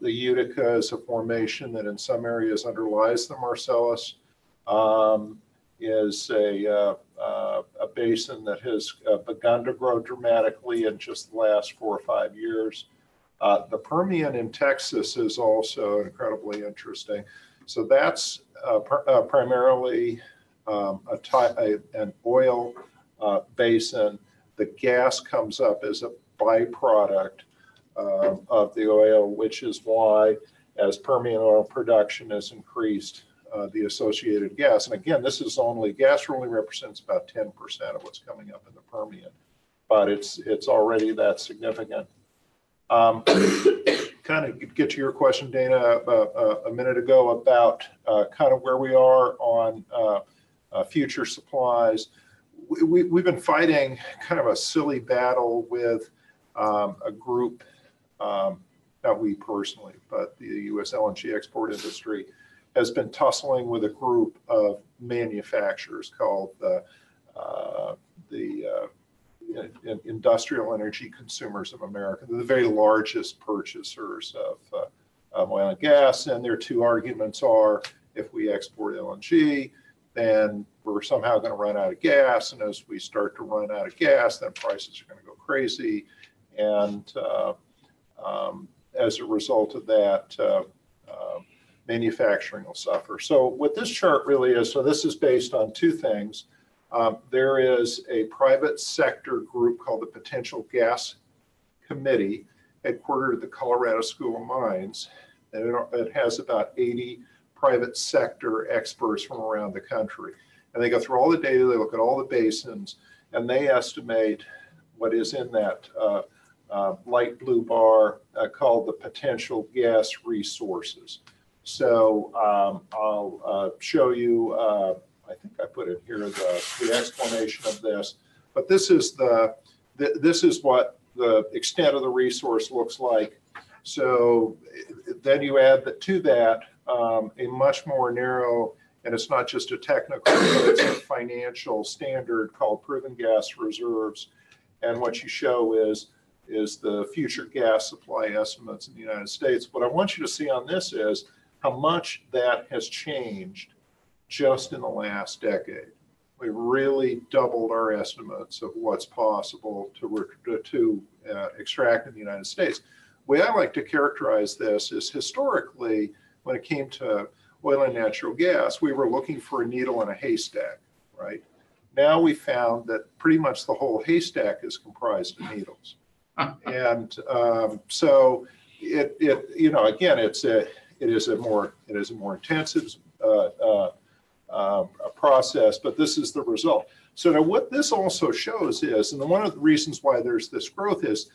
The Utica is a formation that in some areas underlies the Marcellus, is a basin that has begun to grow dramatically in just the last 4 or 5 years. The Permian in Texas is also incredibly interesting. So that's primarily an oil basin. The gas comes up as a byproduct of the oil, which is why, as Permian oil production has increased, the associated gas. And again, gas only represents about 10% of what's coming up in the Permian, but it's already that significant. Kind of get to your question, Dana, a minute ago about kind of where we are on future supplies. We've been fighting kind of a silly battle with a group, not we personally, but the U.S. LNG export industry has been tussling with a group of manufacturers called the Industrial Energy Consumers of America. They're the very largest purchasers of oil and gas, and their 2 arguments are, if we export LNG, then we're somehow going to run out of gas, and as we start to run out of gas, then prices are going to go crazy, and as a result of that, manufacturing will suffer. So what this chart really is, so this is based on 2 things. There is a private sector group called the Potential Gas Committee, headquartered at the Colorado School of Mines, and it has about 80 private sector experts from around the country. And they go through all the data, they look at all the basins, and they estimate what is in that light blue bar called the potential gas resources. So I'll show you, I think I put in here the explanation of this, but this is what the extent of the resource looks like. So then you add to that a much more narrow, and it's not just a technical, but it's a financial standard called proven gas reserves. And what you show is the future gas supply estimates in the United States. What I want you to see on this is how much that has changed just in the last decade. We've really doubled our estimates of what's possible to extract in the United States. The way I like to characterize this is historically, when it came to oil and natural gas, we were looking for a needle in a haystack, right? Now we found that pretty much the whole haystack is comprised of needles. And so again, it is a more intensive process, but this is the result. So now what this also shows is, and one of the reasons why there's this growth is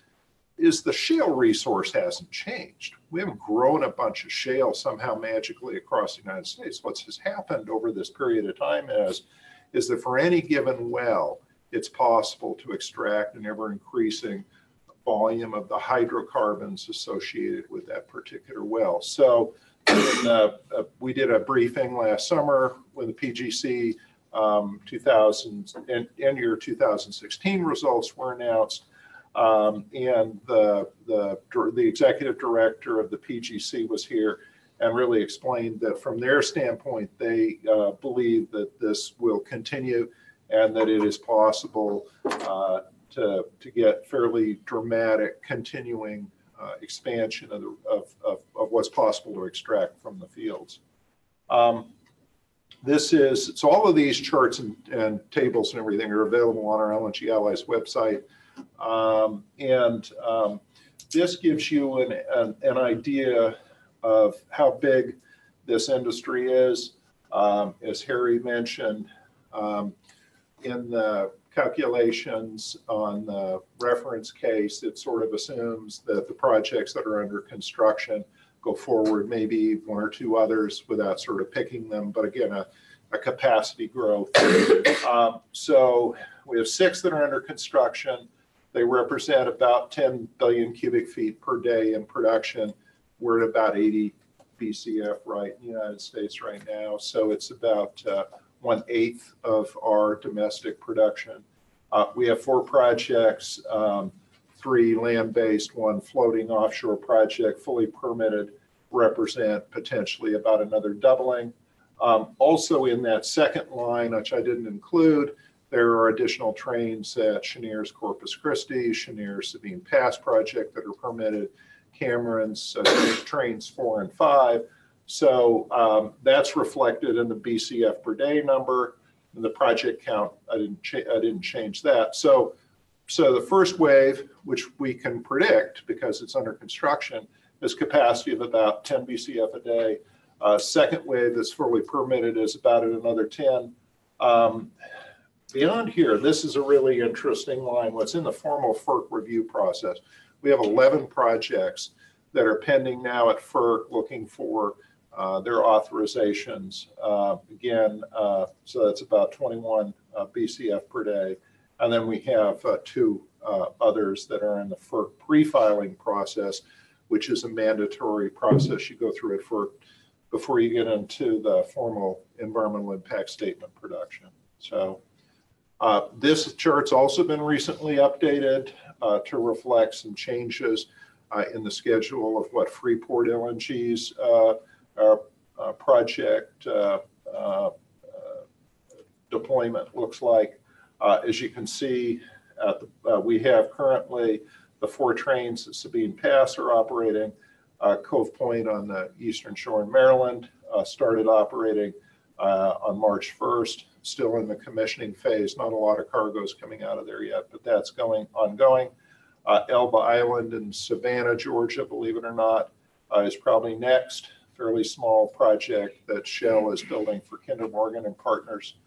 the shale resource hasn't changed. We haven't grown a bunch of shale somehow magically across the United States. What has happened over this period of time is that for any given well, it's possible to extract an ever increasing volume of the hydrocarbons associated with that particular well. So we did a briefing last summer when the PGC end year 2016 results were announced. And the executive director of the PGC was here and really explained that from their standpoint, they believe that this will continue and that it is possible to get fairly dramatic continuing expansion of what's possible to extract from the fields. So all of these charts and tables and everything are available on our LNG Allies website. This gives you an idea of how big this industry is. As Harry mentioned, in the calculations on the reference case, it sort of assumes that the projects that are under construction go forward, maybe one or two others without sort of picking them, but again, a capacity growth. So we have 6 that are under construction. They represent about 10 billion cubic feet per day in production. We're at about 80 BCF in the United States right now. So it's about 1/8 of our domestic production. We have 4 projects, 3 land-based, 1 floating offshore project, fully permitted, represent potentially about another doubling. Also in that second line, which I didn't include, there are additional trains at Cheniere's Corpus Christi, Cheniere's Sabine Pass project that are permitted, Cameron's trains 4 and 5. So that's reflected in the BCF per day number. And the project count, I didn't change that. So the first wave, which we can predict because it's under construction, is capacity of about 10 BCF a day. Second wave that's fully permitted is about at another 10. Beyond here, this is a really interesting line. What's in the formal FERC review process? We have 11 projects that are pending now at FERC looking for their authorizations. So that's about 21 BCF per day. And then we have 2 others that are in the FERC pre-filing process, which is a mandatory process you go through at FERC before you get into the formal environmental impact statement production. So this chart's also been recently updated to reflect some changes in the schedule of what Freeport LNG's project deployment looks like. As you can see, we have currently the 4 trains at Sabine Pass are operating. Cove Point on the eastern shore in Maryland started operating on March 1st, still in the commissioning phase. Not a lot of cargoes coming out of there yet, but that's ongoing. Elba Island in Savannah, Georgia, believe it or not, is probably next. Fairly small project that Shell is building for Kinder Morgan and partners.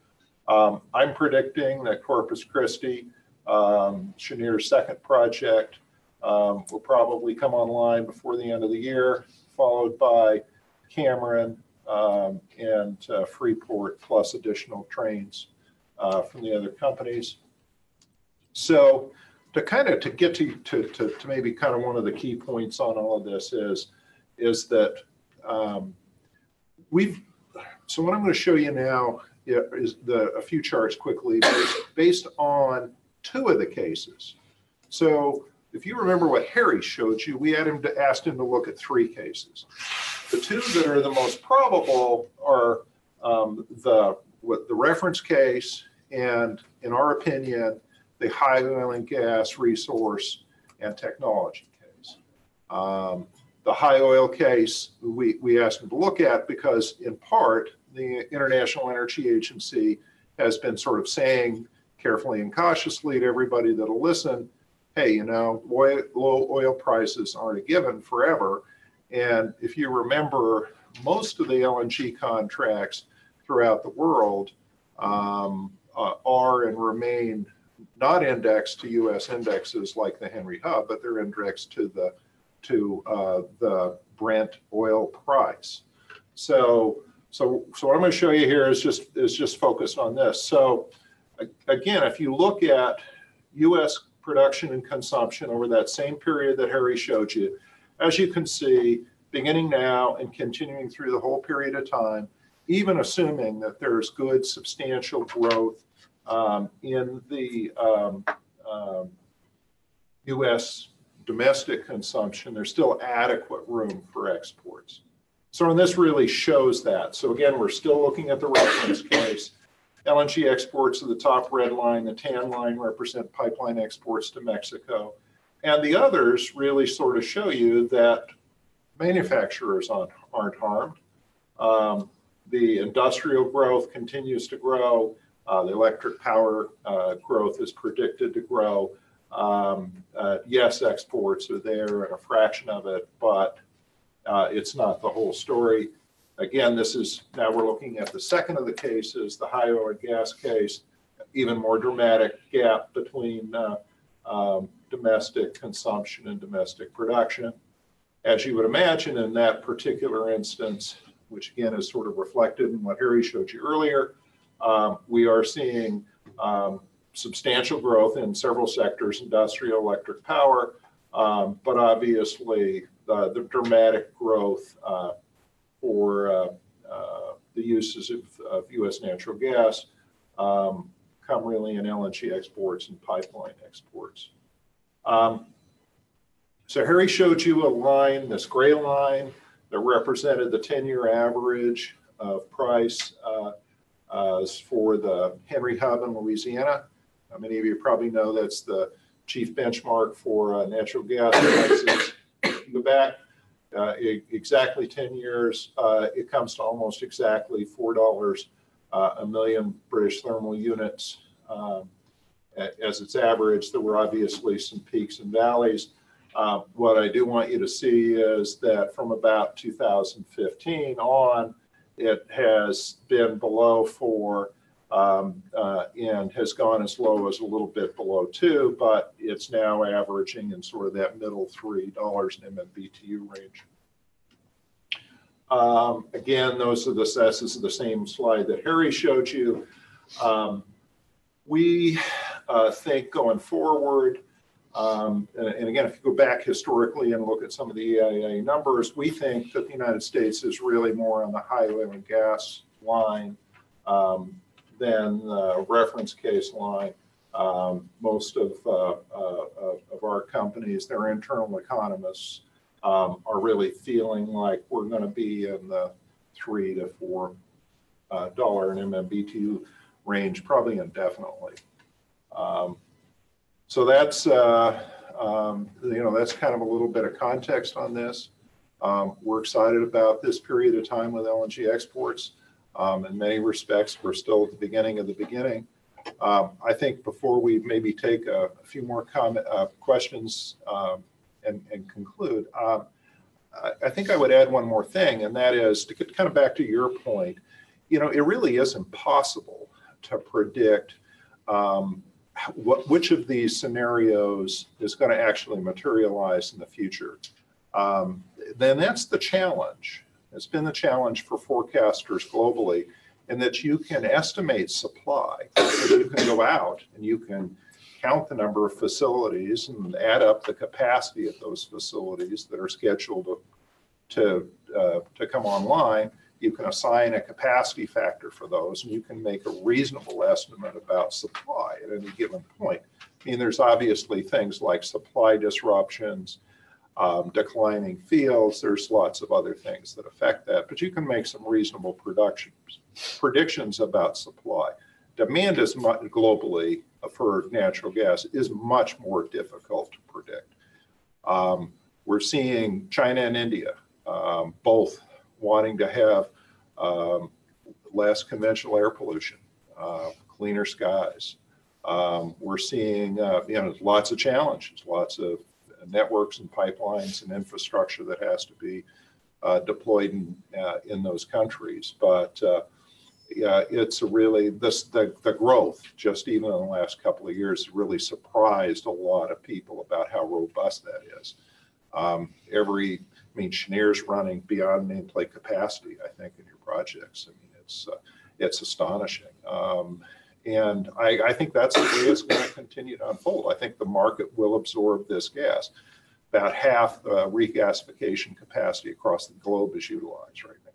I'm predicting that Corpus Christi, Cheniere's second project, will probably come online before the end of the year, followed by Cameron and Freeport, plus additional trains from the other companies. So to get to maybe kind of one of the key points on all of this is that so what I'm going to show you now is a few charts quickly based on 2 of the cases. So if you remember what Harry showed you, we asked him to look at 3 cases. The 2 that are the most probable are the reference case and, in our opinion, the high oil and gas resource and technology case. The high oil case we asked him to look at because, in part, the International Energy Agency has been sort of saying carefully and cautiously to everybody that'll listen hey, low oil prices aren't a given forever. And if you remember, most of the LNG contracts throughout the world are and remain not indexed to U.S. indexes like the Henry Hub, but they're indexed to the Brent oil price. So what I'm going to show you here is just focused on this. So again, if you look at U.S. production and consumption over that same period that Harry showed you, as you can see, beginning now and continuing through the whole period of time, even assuming that there's good substantial growth in the U.S. domestic consumption, there's still adequate room for exports. So, and this really shows that. So again, we're still looking at the reference case. LNG exports are the top red line. The tan line represent pipeline exports to Mexico. And the others really sort of show you that manufacturers aren't harmed. The industrial growth continues to grow. The electric power growth is predicted to grow. Yes, exports are there and a fraction of it, but it's not the whole story. Again, now we're looking at the second of the cases, the high oil and gas case, even more dramatic gap between domestic consumption and domestic production. As you would imagine in that particular instance, which again is sort of reflected in what Harry showed you earlier, we are seeing substantial growth in several sectors, industrial, electric power, but obviously the dramatic growth for the uses of U.S. natural gas come really in LNG exports and pipeline exports. So Harry showed you a line, this gray line, that represented the 10-year average of price for the Henry Hub in Louisiana. Many of you probably know that's the chief benchmark for natural gas prices. You go back exactly 10 years, it comes to almost exactly $4 a million British thermal units as its average. There were obviously some peaks and valleys. What I do want you to see is that from about 2015 on, it has been below 4 and has gone as low as a little bit below 2, but it's now averaging in sort of that middle $3 an MMBTU range. Again, those are this is the same slide that Harry showed you. We think going forward, and again, if you go back historically and look at some of the EIA numbers, we think that the United States is really more on the high oil and gas line than the reference case line. Most of our companies, their internal economists, are really feeling like we're going to be in the $3 to $4 an MMBTU range, probably indefinitely. So that's that's kind of a little bit of context on this. We're excited about this period of time with LNG exports. In many respects, we're still at the beginning of the beginning. I think before we maybe take a few more questions and conclude, I think I would add one more thing, and that is to get kind of back to your point. It really is impossible to predict which of these scenarios is going to actually materialize in the future. Then that's the challenge. It's been the challenge for forecasters globally, in that you can estimate supply. So you can go out and you can count the number of facilities and add up the capacity of those facilities that are scheduled to come online. You can assign a capacity factor for those, and you can make a reasonable estimate about supply at any given point. There's obviously things like supply disruptions, declining fields. There's lots of other things that affect that, but you can make some reasonable predictions about supply. Demand is globally for natural gas is much more difficult to predict. We're seeing China and India both wanting to have less conventional air pollution, cleaner skies. We're seeing, lots of challenges, lots of networks and pipelines and infrastructure that has to be deployed in those countries. But yeah, it's really the growth, just even in the last couple of years, really surprised a lot of people about how robust that is. Cheniere's running beyond nameplate capacity, I think, in your projects. I mean, it's astonishing. And I think that's the way it's going to continue to unfold. I think the market will absorb this gas. About half the regasification capacity across the globe is utilized right now.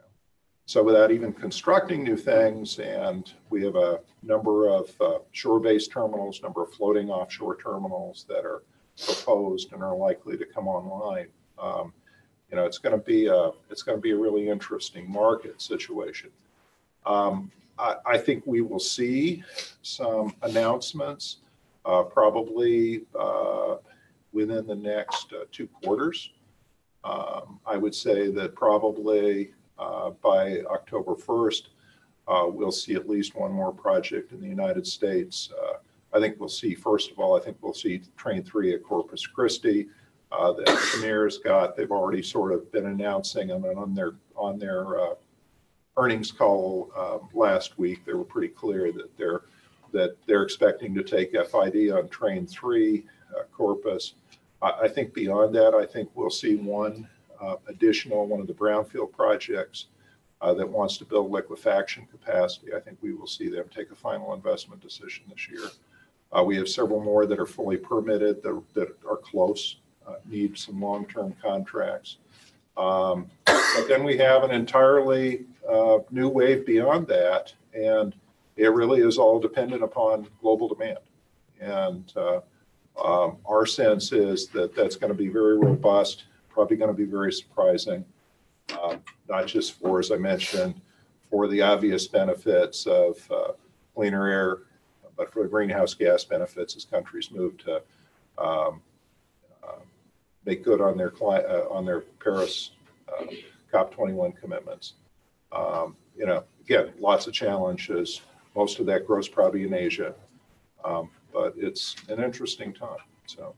So without even constructing new things, and we have a number of shore-based terminals, number of floating offshore terminals that are proposed and are likely to come online. It's going to be a really interesting market situation. I think we will see some announcements probably within the next 2 quarters. I would say that probably by October 1st, we'll see at least one more project in the United States. I think we'll see, first of all, Train 3 at Corpus Christi that Cheniere's got. They've already sort of been announcing, and then on their earnings call last week, they were pretty clear that they're expecting to take FID on Train 3 Corpus. I think beyond that, I think we'll see one of the brownfield projects that wants to build liquefaction capacity. I think we will see them take a final investment decision this year. We have several more that are fully permitted that are close, need some long-term contracts. But then we have an entirely new wave beyond that, and it really is all dependent upon global demand. And our sense is that that's going to be very robust, probably going to be very surprising, not just for, as I mentioned, for the obvious benefits of cleaner air, but for the greenhouse gas benefits as countries move to make good on their Paris COP21 commitments. Again, lots of challenges. Most of that growth probably in Asia, but it's an interesting time. So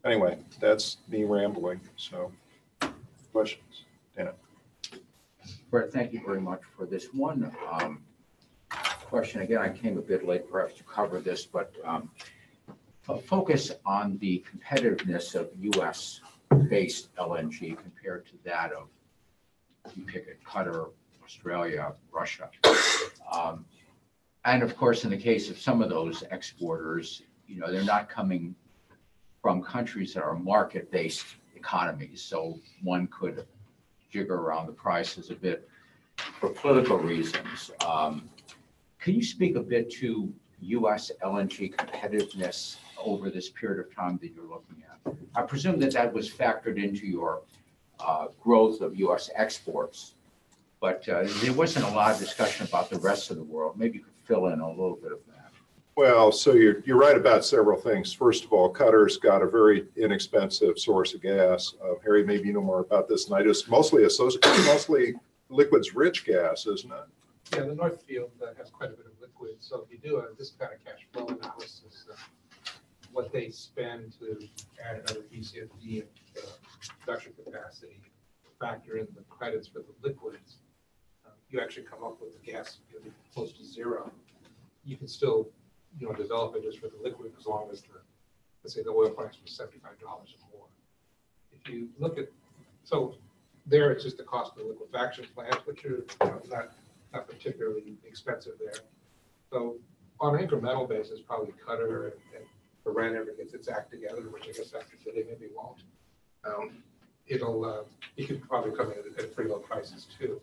anyway, that's me rambling. So questions, Dana? Brett, thank you very much for this one. Question again, I came a bit late perhaps to cover this, but focus on the competitiveness of U.S.-based LNG compared to that of, you pick it, Qatar, Australia, Russia. And of course, in the case of some of those exporters, they're not coming from countries that are market-based economies. So one could jigger around the prices a bit for political reasons. Can you speak a bit to U.S. LNG competitiveness over this period of time that you're looking at? I presume that was factored into your growth of U.S. exports, but there wasn't a lot of discussion about the rest of the world. Maybe you could fill in a little bit of that. Well, so you're right about several things. First of all, Qatar's got a very inexpensive source of gas. Harry, maybe you know more about this than I do. It's mostly liquids-rich gas, isn't it? Yeah, the North Field has quite a bit of liquid. So if you do this kind of cash flow analysis, what they spend to add another BCFD production capacity, factor in the credits for the liquids, you actually come up with the gas close to zero. You can still, develop it just for the liquid as long as let's say the oil price was $75 or more. If you look at, so there it's just the cost of the liquefaction plants, which are not particularly expensive there. So on an incremental basis, probably Qatar and Iran ever gets its act together, which I guess after today maybe won't. It could probably come in at pretty low prices too.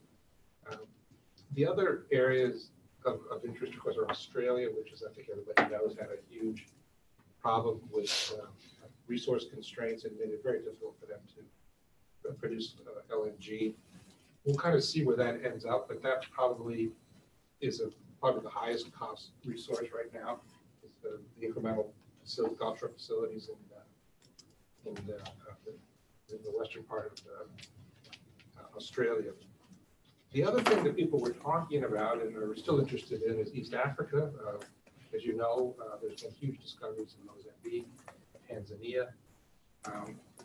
The other areas of interest, of course, are Australia, which, as I think everybody knows, had a huge problem with resource constraints and made it very difficult for them to produce LNG. We'll kind of see where that ends up, but that probably is probably the highest cost resource right now. Is the incremental offshore facilities in the western part of Australia. The other thing that people were talking about and are still interested in is East Africa. As you know, there's been huge discoveries in Mozambique, Tanzania.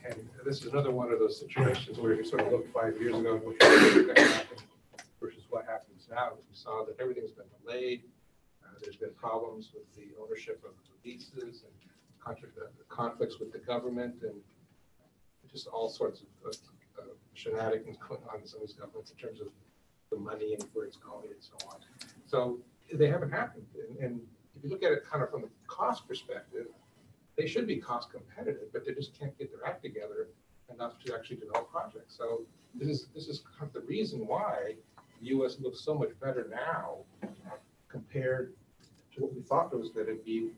And this is another one of those situations where you sort of look 5 years ago, what was going to happen versus what happens now. We saw that everything's been delayed. There's been problems with the ownership of the leases and conflicts with the government and just all sorts of shenanigans going on in some of these governments in terms of the money and where it's going and so on. So they haven't happened. And if you look at it kind of from the cost perspective, they should be cost competitive, but they just can't get their act together enough to actually develop projects. So this is kind of the reason why the U.S. looks so much better now compared to what we thought it was going to be,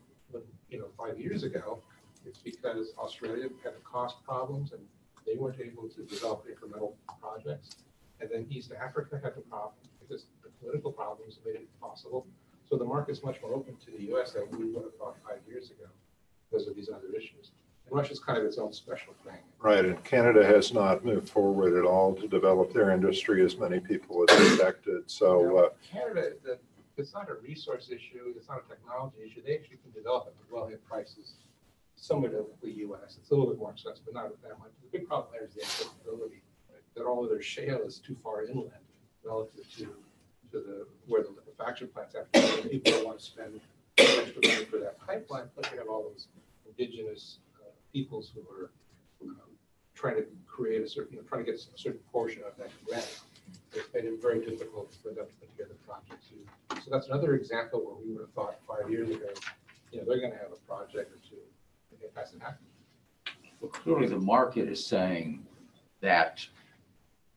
5 years ago. It's because Australia had the cost problems and they weren't able to develop incremental projects. And then East Africa had the problem because the political problems made it possible. So the market's much more open to the U.S. than we would have thought 5 years ago because of these other issues. And Russia's kind of its own special thing. Right, and Canada has not moved forward at all to develop their industry as many people had expected. So Canada, it's not a resource issue, it's not a technology issue. They actually can develop it at well-hit prices, similar to the U.S. It's a little bit more expensive, but not that much. The big problem there is the accessibility, right? That all of their shale is too far inland relative to where the liquefaction plants have to be. People don't want to spend extra money for that pipeline, but you have all those indigenous peoples who are trying to create a certain, trying to get a certain portion of that grant. It's made it very difficult for them to put together projects. So that's another example where we would have thought 5 years ago, they're going to have a project or two. It hasn't happened. Well, clearly the market is saying that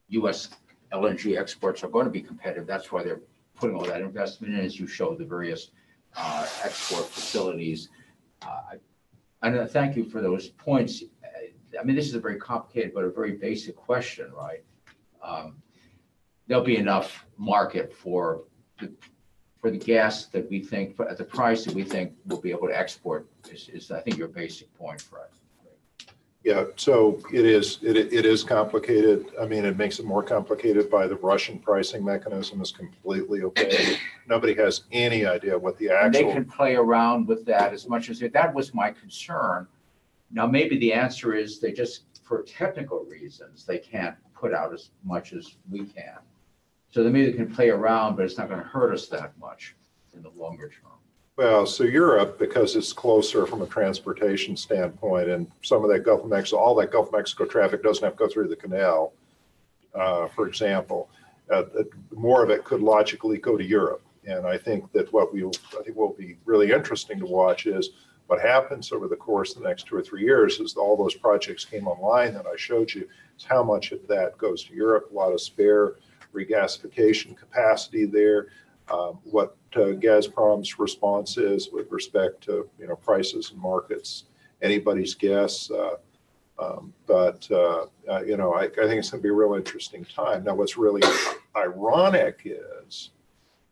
U.S. LNG exports are going to be competitive. That's why they're putting all that investment in, as you showed the various export facilities. And thank you for those points. I mean, this is a very complicated but a very basic question, right? There'll be enough market for the gas that we think, at the price that we think we'll be able to export is I think your basic point, Fred. yeah, so it is complicated. I mean, it makes it more complicated by the Russian pricing mechanism is completely opaque. Nobody has any idea what the And they actual. can play around with that as much as that was my concern. Now, maybe the answer is they just, for technical reasons, they can't put out as much as we can. So they maybe can play around, but it's not going to hurt us that much in the longer term. Well, so Europe, because it's closer from a transportation standpoint, and some of that Gulf of Mexico, all that Gulf of Mexico traffic doesn't have to go through the canal, for example. More of it could logically go to Europe. And I think that what will be really interesting to watch is what happens over the course of the next 2 or 3 years is all those projects came online that I showed you, is how much of that goes to Europe, a lot of spare regasification capacity there, what Gazprom's response is with respect to prices and markets, anybody's guess. But I think it's going to be a real interesting time. Now, what's really ironic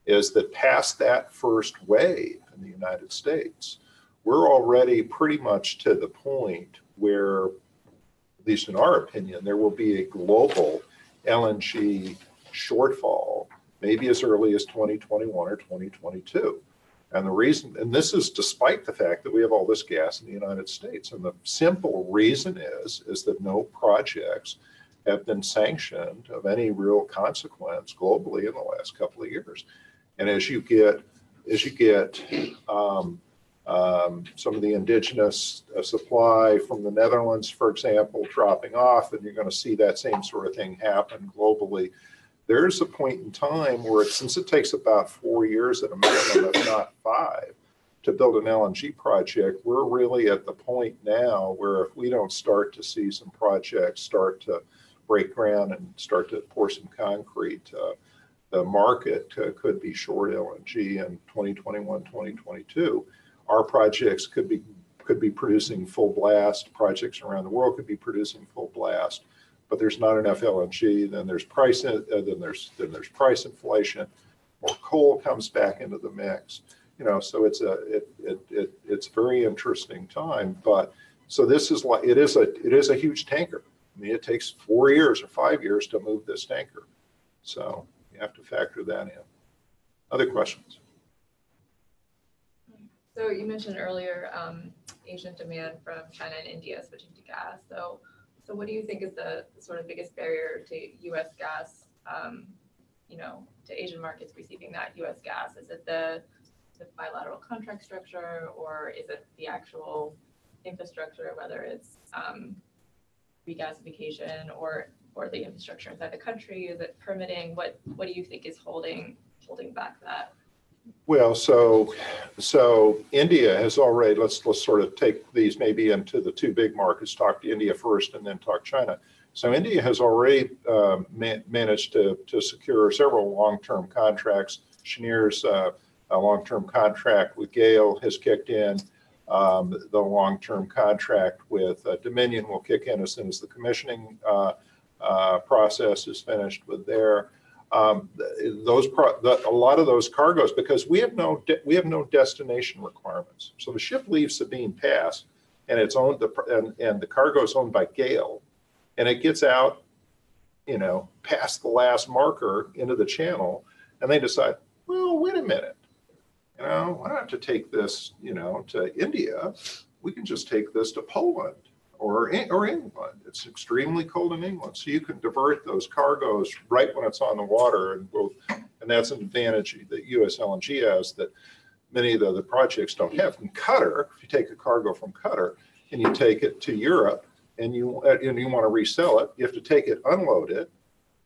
is that past that first wave in the United States, we're already pretty much to the point where, at least in our opinion, there will be a global LNG shortfall, maybe as early as 2021 or 2022. And the reason, and this is despite the fact that we have all this gas in the United States. And the simple reason is that no projects have been sanctioned of any real consequence globally in the last couple of years. And as you get some of the indigenous supply from the Netherlands, for example, dropping off, and you're going to see that same sort of thing happen globally. There's a point in time where, since it takes about 4 years at a minimum, if not 5, to build an LNG project, we're really at the point now where if we don't start to see some projects start to break ground and start to pour some concrete, the market could be short LNG in 2021, 2022. Our projects could be producing full blast. Projects around the world could be producing full blast. But there's not enough LNG. Then there's price. Then there's price inflation. More coal comes back into the mix. So it's a very interesting time. But so this is like it is a huge tanker. I mean, it takes 4 years or 5 years to move this tanker. So you have to factor that in. Other questions? So you mentioned earlier Asian demand from China and India switching to gas. So what do you think is the sort of biggest barrier to U.S. gas, to Asian markets receiving that U.S. gas? Is it the bilateral contract structure, or is it the actual infrastructure, whether it's regasification or the infrastructure inside the country? Is it permitting? What do you think is holding back that? Well, so India has already, let's sort of take these maybe into the two big markets, talk to India first and then talk China. So India has already managed to secure several long-term contracts. Cheniere's a long-term contract with GAIL has kicked in. The long-term contract with Dominion will kick in as soon as the commissioning process is finished with their. A lot of those cargoes, because we have no destination requirements. So the ship leaves Sabine Pass, and it's owned and the cargo is owned by GAIL, and it gets out, past the last marker into the channel, and they decide, well, wait a minute, I don't have to take this, to India. We can just take this to Poland or England. It's extremely cold in England, so you can divert those cargoes right when it's on the water, and that's an advantage that U.S. LNG has that many of the other projects don't have. From Qatar, if you take a cargo from Qatar and you take it to Europe and you want to resell it, you have to take it, unload it,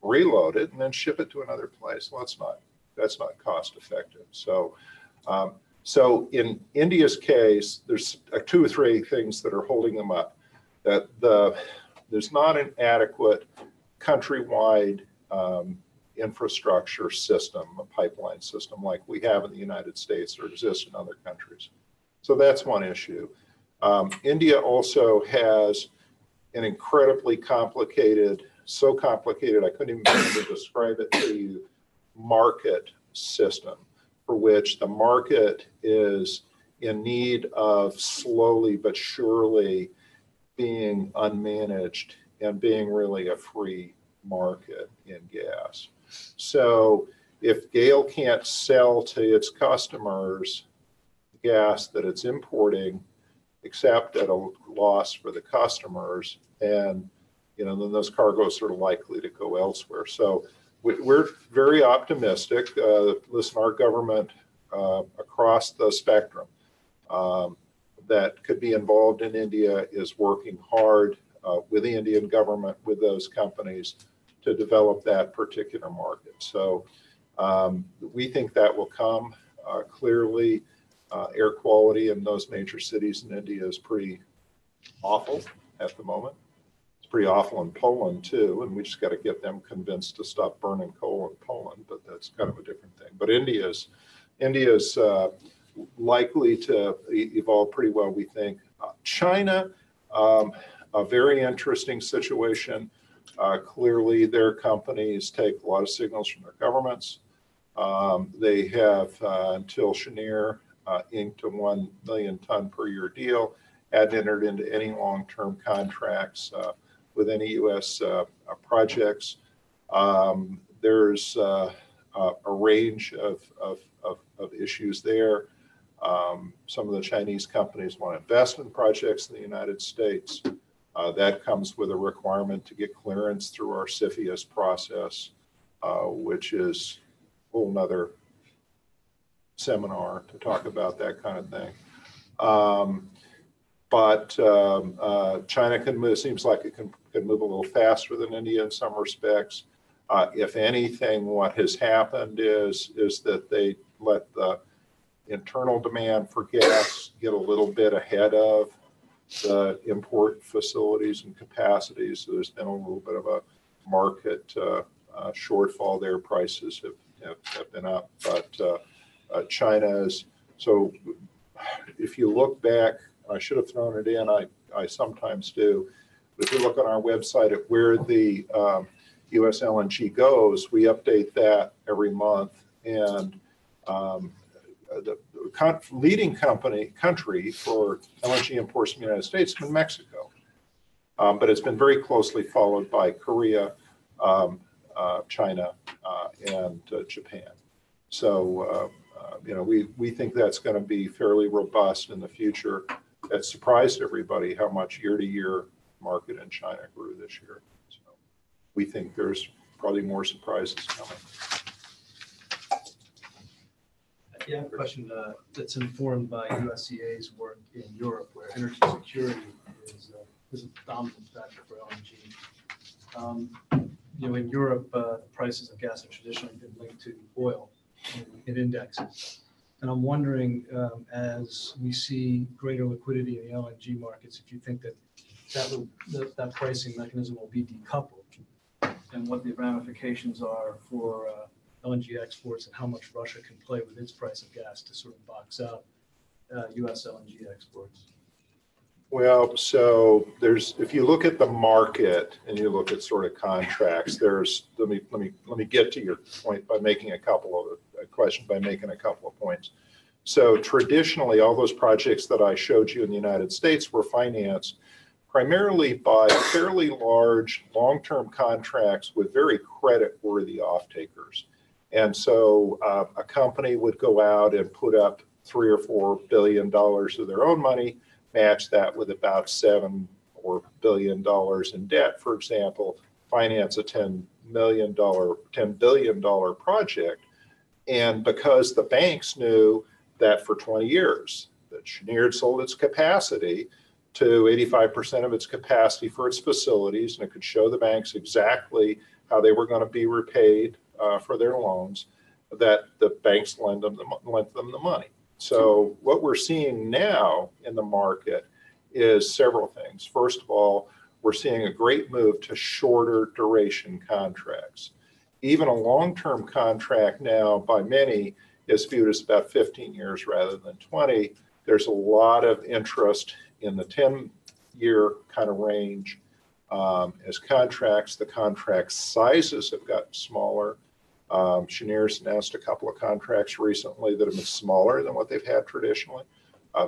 reload it, and then ship it to another place. Well, that's not cost effective. So in India's case, there's 2 or 3 things that are holding them up. That there's not an adequate countrywide infrastructure system, a pipeline system like we have in the United States or exists in other countries. So that's one issue. India also has an incredibly complicated, so complicated I couldn't even begin to describe it to you, market system for which the market is in need of slowly but surely being unmanaged and being really a free market in gas. So if GAIL can't sell to its customers gas that it's importing, except at a loss for the customers, and then those cargoes are likely to go elsewhere. So we're very optimistic. Listen, our government across the spectrum that could be involved in India is working hard with the Indian government, with those companies, to develop that particular market. So we think that will come. Clearly, air quality in those major cities in India is pretty awful at the moment. It's pretty awful in Poland too, and we just got to get them convinced to stop burning coal in Poland, but that's kind of a different thing. But India's likely to evolve pretty well, we think. China, a very interesting situation. Clearly, their companies take a lot of signals from their governments. They have, until Cheniere inked a 1 million ton per year deal, hadn't entered into any long-term contracts with any U.S. projects. There's a range of issues there. Some of the Chinese companies want to invest in projects in the United States. That comes with a requirement to get clearance through our CFIUS process, which is a whole nother seminar to talk about that kind of thing. But China can move, seems like it can move a little faster than India in some respects. If anything, what has happened is that they let the internal demand for gas get a little bit ahead of the import facilities and capacities. So there's been a little bit of a market shortfall there. Prices have been up, but China is, so if you look back, I should have thrown it in, I sometimes do, but if you look on our website at where the US LNG goes, we update that every month, and the leading country for LNG imports in the United States has been Mexico, but it's been very closely followed by Korea, China, and Japan. So We think that's going to be fairly robust in the future. That surprised everybody how much year-to-year market in China grew this year. So we think there's probably more surprises coming. Yeah, I have a question that's informed by USCA's work in Europe, where energy security is a dominant factor for LNG. In Europe, the prices of gas have traditionally been linked to oil in indexes. And I'm wondering, as we see greater liquidity in the LNG markets, if you think that pricing mechanism will be decoupled, and what the ramifications are for LNG exports and how much Russia can play with its price of gas to sort of box out U.S. LNG exports. Well, so if you look at the market and you look at sort of contracts, let me get to your point by making a couple of points. So traditionally, all those projects that I showed you in the United States were financed primarily by fairly large long-term contracts with very credit-worthy off-takers. And so a company would go out and put up $3 or $4 billion of their own money, match that with about $7 billion in debt, for example, finance a $10 billion project. And because the banks knew that for 20 years, that Cheniere had sold its capacity to 85% of its capacity for its facilities, and it could show the banks exactly how they were going to be repaid for their loans, that the banks lent them the money. So what we're seeing now in the market is several things. First of all, we're seeing a great move to shorter duration contracts. Even a long-term contract now by many is viewed as about 15 years rather than 20. There's a lot of interest in the 10-year kind of range. As the contract sizes have gotten smaller. Cheniere's announced a couple of contracts recently that have been smaller than what they've had traditionally.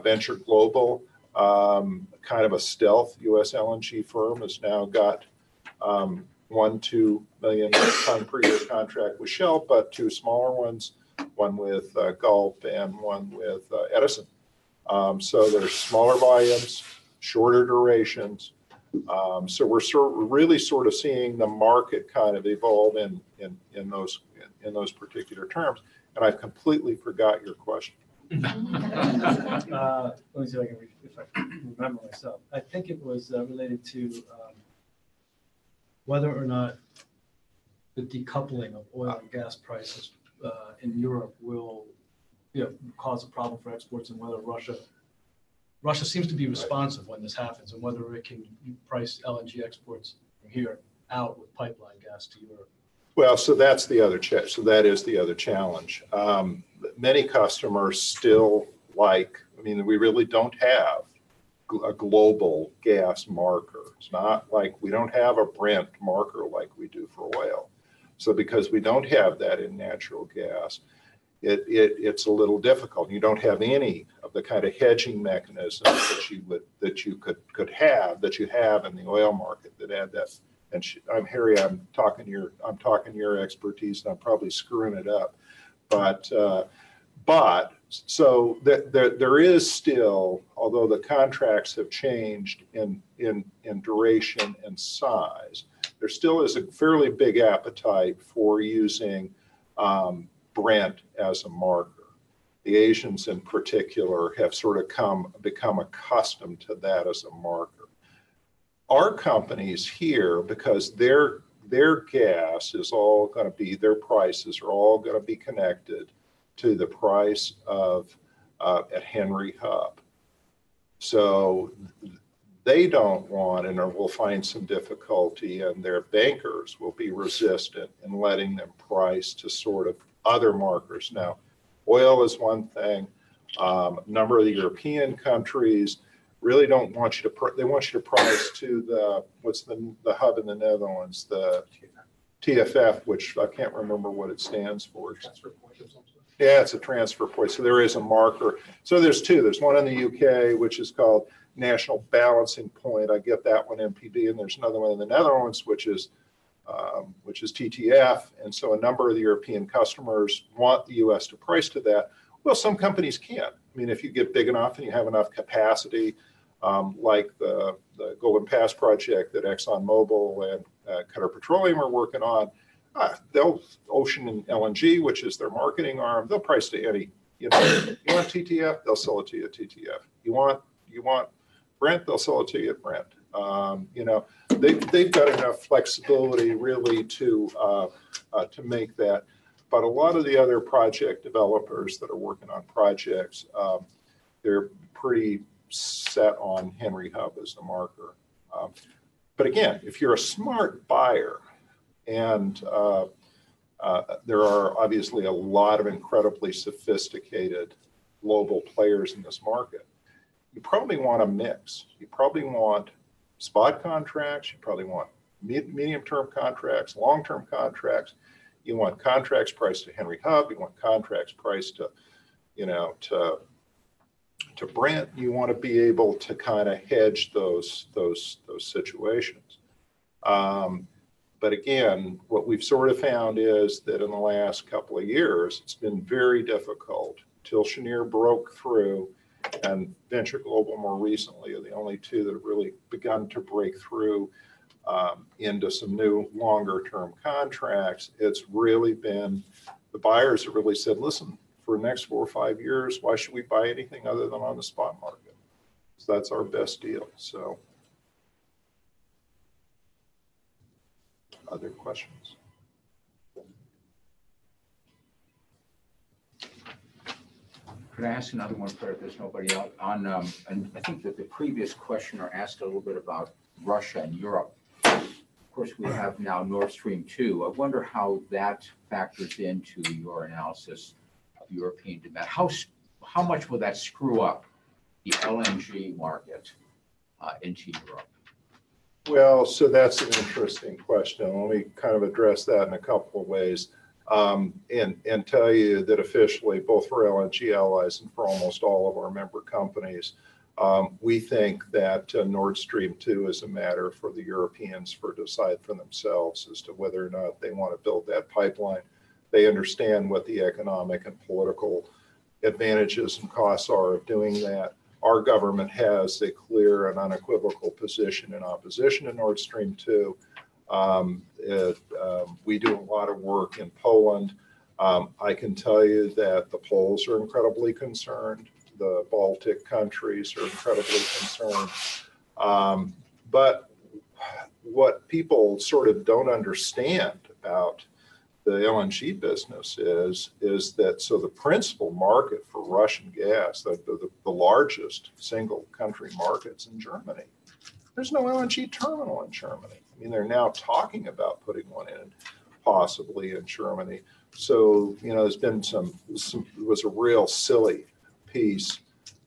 Venture Global, kind of a stealth U.S. LNG firm, has now got 2 million ton per year contract with Shell, but 2 smaller ones, one with Gulf and one with Edison. So there's smaller volumes, shorter durations. So we're really sort of seeing the market kind of evolve in those particular terms. And I've completely forgot your question. Let me see if I can remember myself. I think it was related to whether or not the decoupling of oil and gas prices in Europe will cause a problem for exports, and whether Russia seems to be responsive when this happens, and whether it can price LNG exports from here out with pipeline gas to Europe. Well, so that's the other so that is the other challenge. Many customers still we really don't have a global gas marker. It's not like we don't have a Brent marker like we do for oil. So because we don't have that in natural gas, it's a little difficult. You don't have any of the kind of hedging mechanisms that you have in the oil market that add that. And Harry, I'm talking your expertise, and I'm probably screwing it up, but so there is still, although the contracts have changed in duration and size, there still is a fairly big appetite for using Brent as a marker. The Asians in particular have sort of become accustomed to that as a marker. Our companies here, because their gas is all going to be, their prices are all going to be connected to the price of at Henry Hub. So they don't want, and will find some difficulty, and their bankers will be resistant in letting them price to sort of other markers. Now, oil is one thing. A number of the European countries really don't want you to, they want you to price to what's the hub in the Netherlands, the TFF, which I can't remember what it stands for. Transfer point or something. Yeah, it's a transfer point. So there is a marker. So there's two. There's one in the UK, which is called National Balancing Point. I get that one, MPB, and there's another one in the Netherlands, which is which is TTF. And so a number of the European customers want the US to price to that. Well, some companies can't. I mean, if you get big enough and you have enough capacity, like the Golden Pass project that ExxonMobil and Qatar Petroleum are working on, they'll Ocean and LNG, which is their marketing arm, they'll price to any, you want TTF, they'll sell it to you at TTF. You want Brent, they'll sell it to you at Brent. They've got enough flexibility really to make that. But a lot of the other project developers that are working on projects, they're pretty set on Henry Hub as the marker. But again, if you're a smart buyer, and there are obviously a lot of incredibly sophisticated global players in this market, you probably want a mix. You probably want spot contracts, you probably want medium-term contracts, long-term contracts. You want contracts priced to Henry Hub, you want contracts priced to, to Brent. You want to be able to kind of hedge those situations. But again, what we've sort of found is that in the last couple of years, it's been very difficult till Cheniere broke through, and Venture Global more recently are the only two that have really begun to break through into some new longer term contracts. It's really been, the buyers have really said, listen, for the next 4 or 5 years, why should we buy anything other than on the spot market? So that's our best deal. So other questions? Could I ask another one for if there's nobody else on, and I think that the previous questioner asked a little bit about Russia and Europe. Of course, we have now Nord Stream 2. I wonder how that factors into your analysis of European demand. How much will that screw up the LNG market into Europe? Well, so that's an interesting question. Let me kind of address that in a couple of ways. And tell you that officially, both for LNG allies and for almost all of our member companies, we think that Nord Stream 2 is a matter for the Europeans to decide for themselves as to whether or not they want to build that pipeline. They understand what the economic and political advantages and costs are of doing that. Our government has a clear and unequivocal position in opposition to Nord Stream 2. We do a lot of work in Poland. I can tell you that the Poles are incredibly concerned. The Baltic countries are incredibly concerned. But what people sort of don't understand about the LNG business is that, so the principal market for Russian gas, the largest single country market's in Germany. There's no LNG terminal in Germany. I mean, they're now talking about putting one in, possibly in Germany. So, there's been it was a real silly piece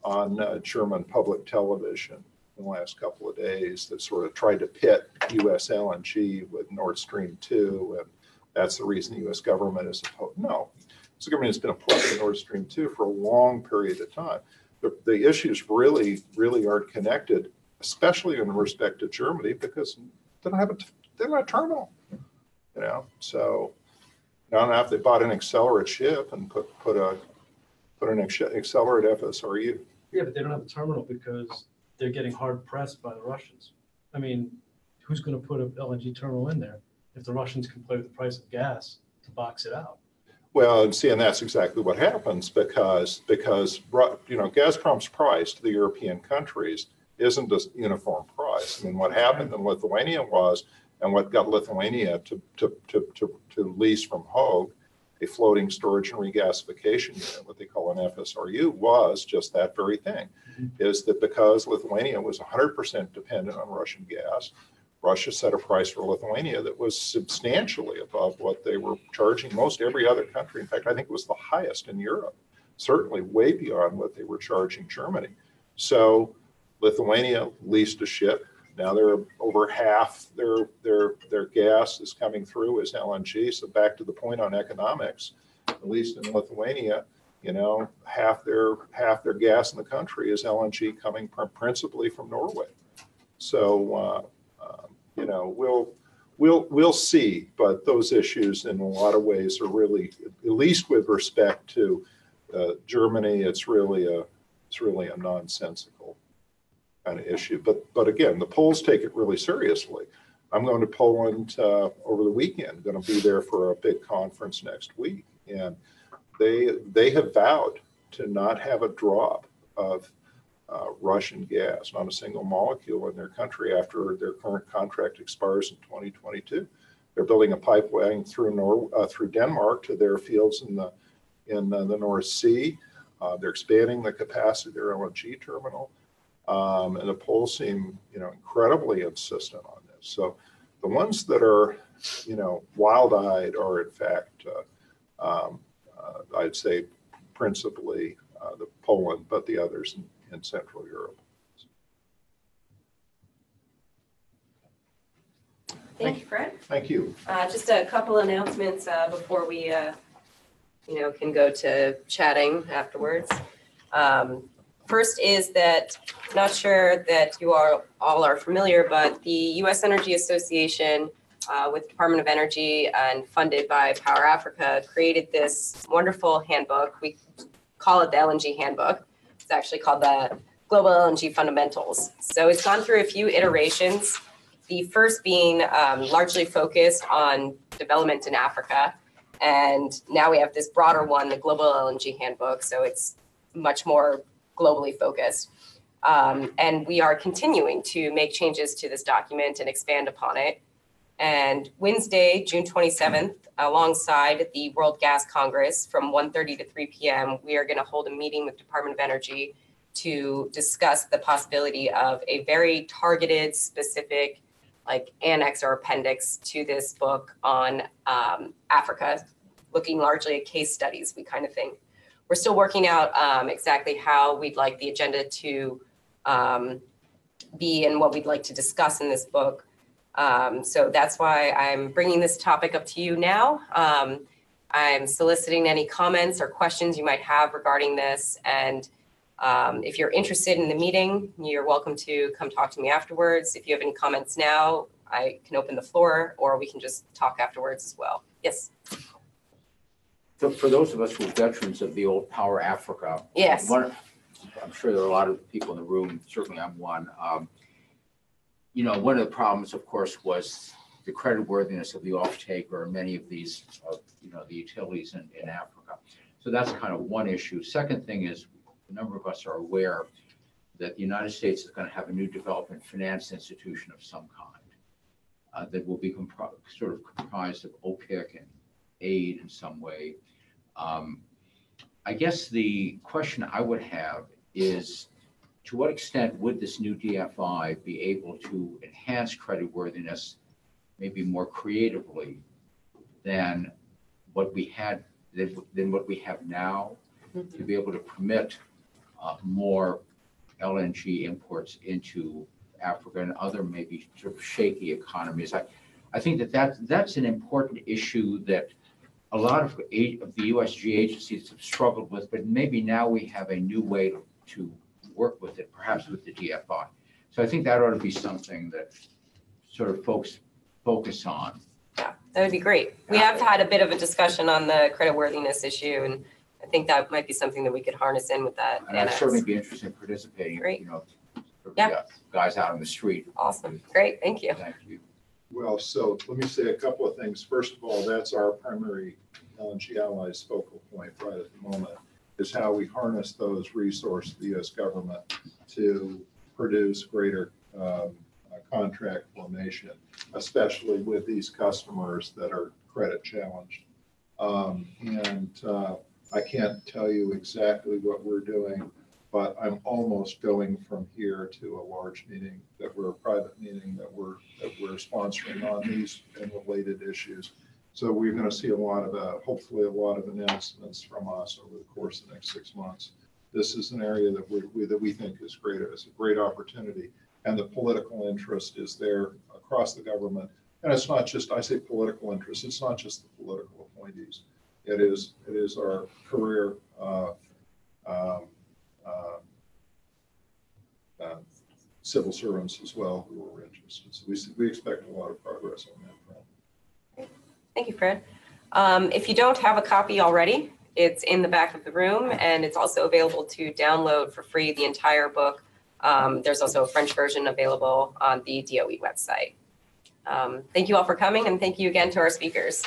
on German public television in the last couple of days that sort of tried to pit US LNG with Nord Stream 2, and that's the reason the US government is opposed. No, the government has been opposed to Nord Stream 2 for a long period of time. The issues really aren't connected, especially in respect to Germany, because they don't have a terminal, So I don't know if they bought an accelerate ship and put an accelerate FSRU. Yeah, but they don't have a terminal because they're getting hard pressed by the Russians. I mean, who's going to put an LNG terminal in there if the Russians can play with the price of gas to box it out? Well, and that's exactly what happens because Gazprom's price to the European countries isn't a uniform price. I mean, what happened in Lithuania was, and what got Lithuania to lease from Hogue a floating storage and regasification unit, what they call an FSRU, was just that very thing. Is that because Lithuania was 100% dependent on Russian gas, Russia set a price for Lithuania that was substantially above what they were charging most every other country. In fact, I think it was the highest in Europe, certainly way beyond what they were charging Germany. So Lithuania leased a ship. Now they're over half their gas is coming through as LNG. So back to the point on economics, at least in Lithuania, half their gas in the country is LNG coming principally from Norway. So we'll we'll see, but those issues in a lot of ways are really, at least with respect to Germany, it's really a nonsensical kind of issue. But again, the Poles take it really seriously. I'm going to Poland over the weekend, going to be there for a big conference next week. And they have vowed to not have a drop of Russian gas, not a single molecule in their country after their current contract expires in 2022. They're building a pipeline through Denmark to their fields in the North Sea. They're expanding the capacity of their LNG terminal. And the Poles seem, incredibly insistent on this. So the ones that are, wild-eyed are in fact, I'd say principally the Poland, but the others in Central Europe. Thank you, Fred. Thank you. Just a couple announcements before we, can go to chatting afterwards. First is that, not sure that you all are familiar, but the U.S. Energy Association with Department of Energy and funded by Power Africa created this wonderful handbook. We call it the LNG Handbook. It's actually called the Global LNG Fundamentals. So it's gone through a few iterations. The first being largely focused on development in Africa. And now we have this broader one, the Global LNG Handbook. So it's much more globally focused. And we are continuing to make changes to this document and expand upon it. And Wednesday, June 27th, alongside the World Gas Congress from 1:30 to 3 p.m., we are going to hold a meeting with Department of Energy to discuss the possibility of a very targeted, specific, annex or appendix to this book on Africa, looking largely at case studies, we kind of think. We're still working out exactly how we'd like the agenda to be and what we'd like to discuss in this book. So that's why I'm bringing this topic up to you now. I'm soliciting any comments or questions you might have regarding this. And if you're interested in the meeting, you're welcome to come talk to me afterwards. If you have any comments now, I can open the floor, or we can just talk afterwards as well. Yes. So for those of us who are veterans of the old Power Africa, Yes. I'm sure there are a lot of people in the room, certainly I'm one. One of the problems, of course, was the creditworthiness of the off-taker, many of these, the utilities in Africa. So that's kind of one issue. Second thing is, a number of us are aware that the United States is going to have a new development finance institution of some kind that will be comprised of OPIC and aid in some way. I guess the question I would have is, to what extent would this new DFI be able to enhance creditworthiness maybe more creatively than what we have now, to be able to permit more LNG imports into Africa and other maybe sort of shaky economies? I think that's an important issue that a lot of the USG agencies have struggled with, but maybe now we have a new way to work with it, perhaps with the DFI. So I think that ought to be something that sort of folks focus on. Yeah, that would be great. We have had a bit of a discussion on the creditworthiness issue, and I think that might be something that we could harness in with that. And I'd certainly be interested in participating. Great. Yeah. Guys out on the street. Awesome. Great. Thank you. Thank you. Well, so let me say a couple of things. First of all, that's our primary LNG Allies focal point right at the moment, is how we harness those resources of the U.S. government to produce greater contract formation, especially with these customers that are credit challenged. I can't tell you exactly what we're doing, but I'm almost going from here to a large meeting a private meeting that we're sponsoring on these and related issues. So we're going to see hopefully a lot of announcements from us over the course of the next 6 months. This is an area that we think is great. It's a great opportunity, and the political interest is there across the government. And it's not just, I say political interest, it's not just the political appointees. It is our career civil servants as well who are interested. So we expect a lot of progress on that front. Thank you, Fred. If you don't have a copy already, it's in the back of the room, and it's also available to download for free the entire book. There's also a French version available on the DOE website. Thank you all for coming, and thank you again to our speakers.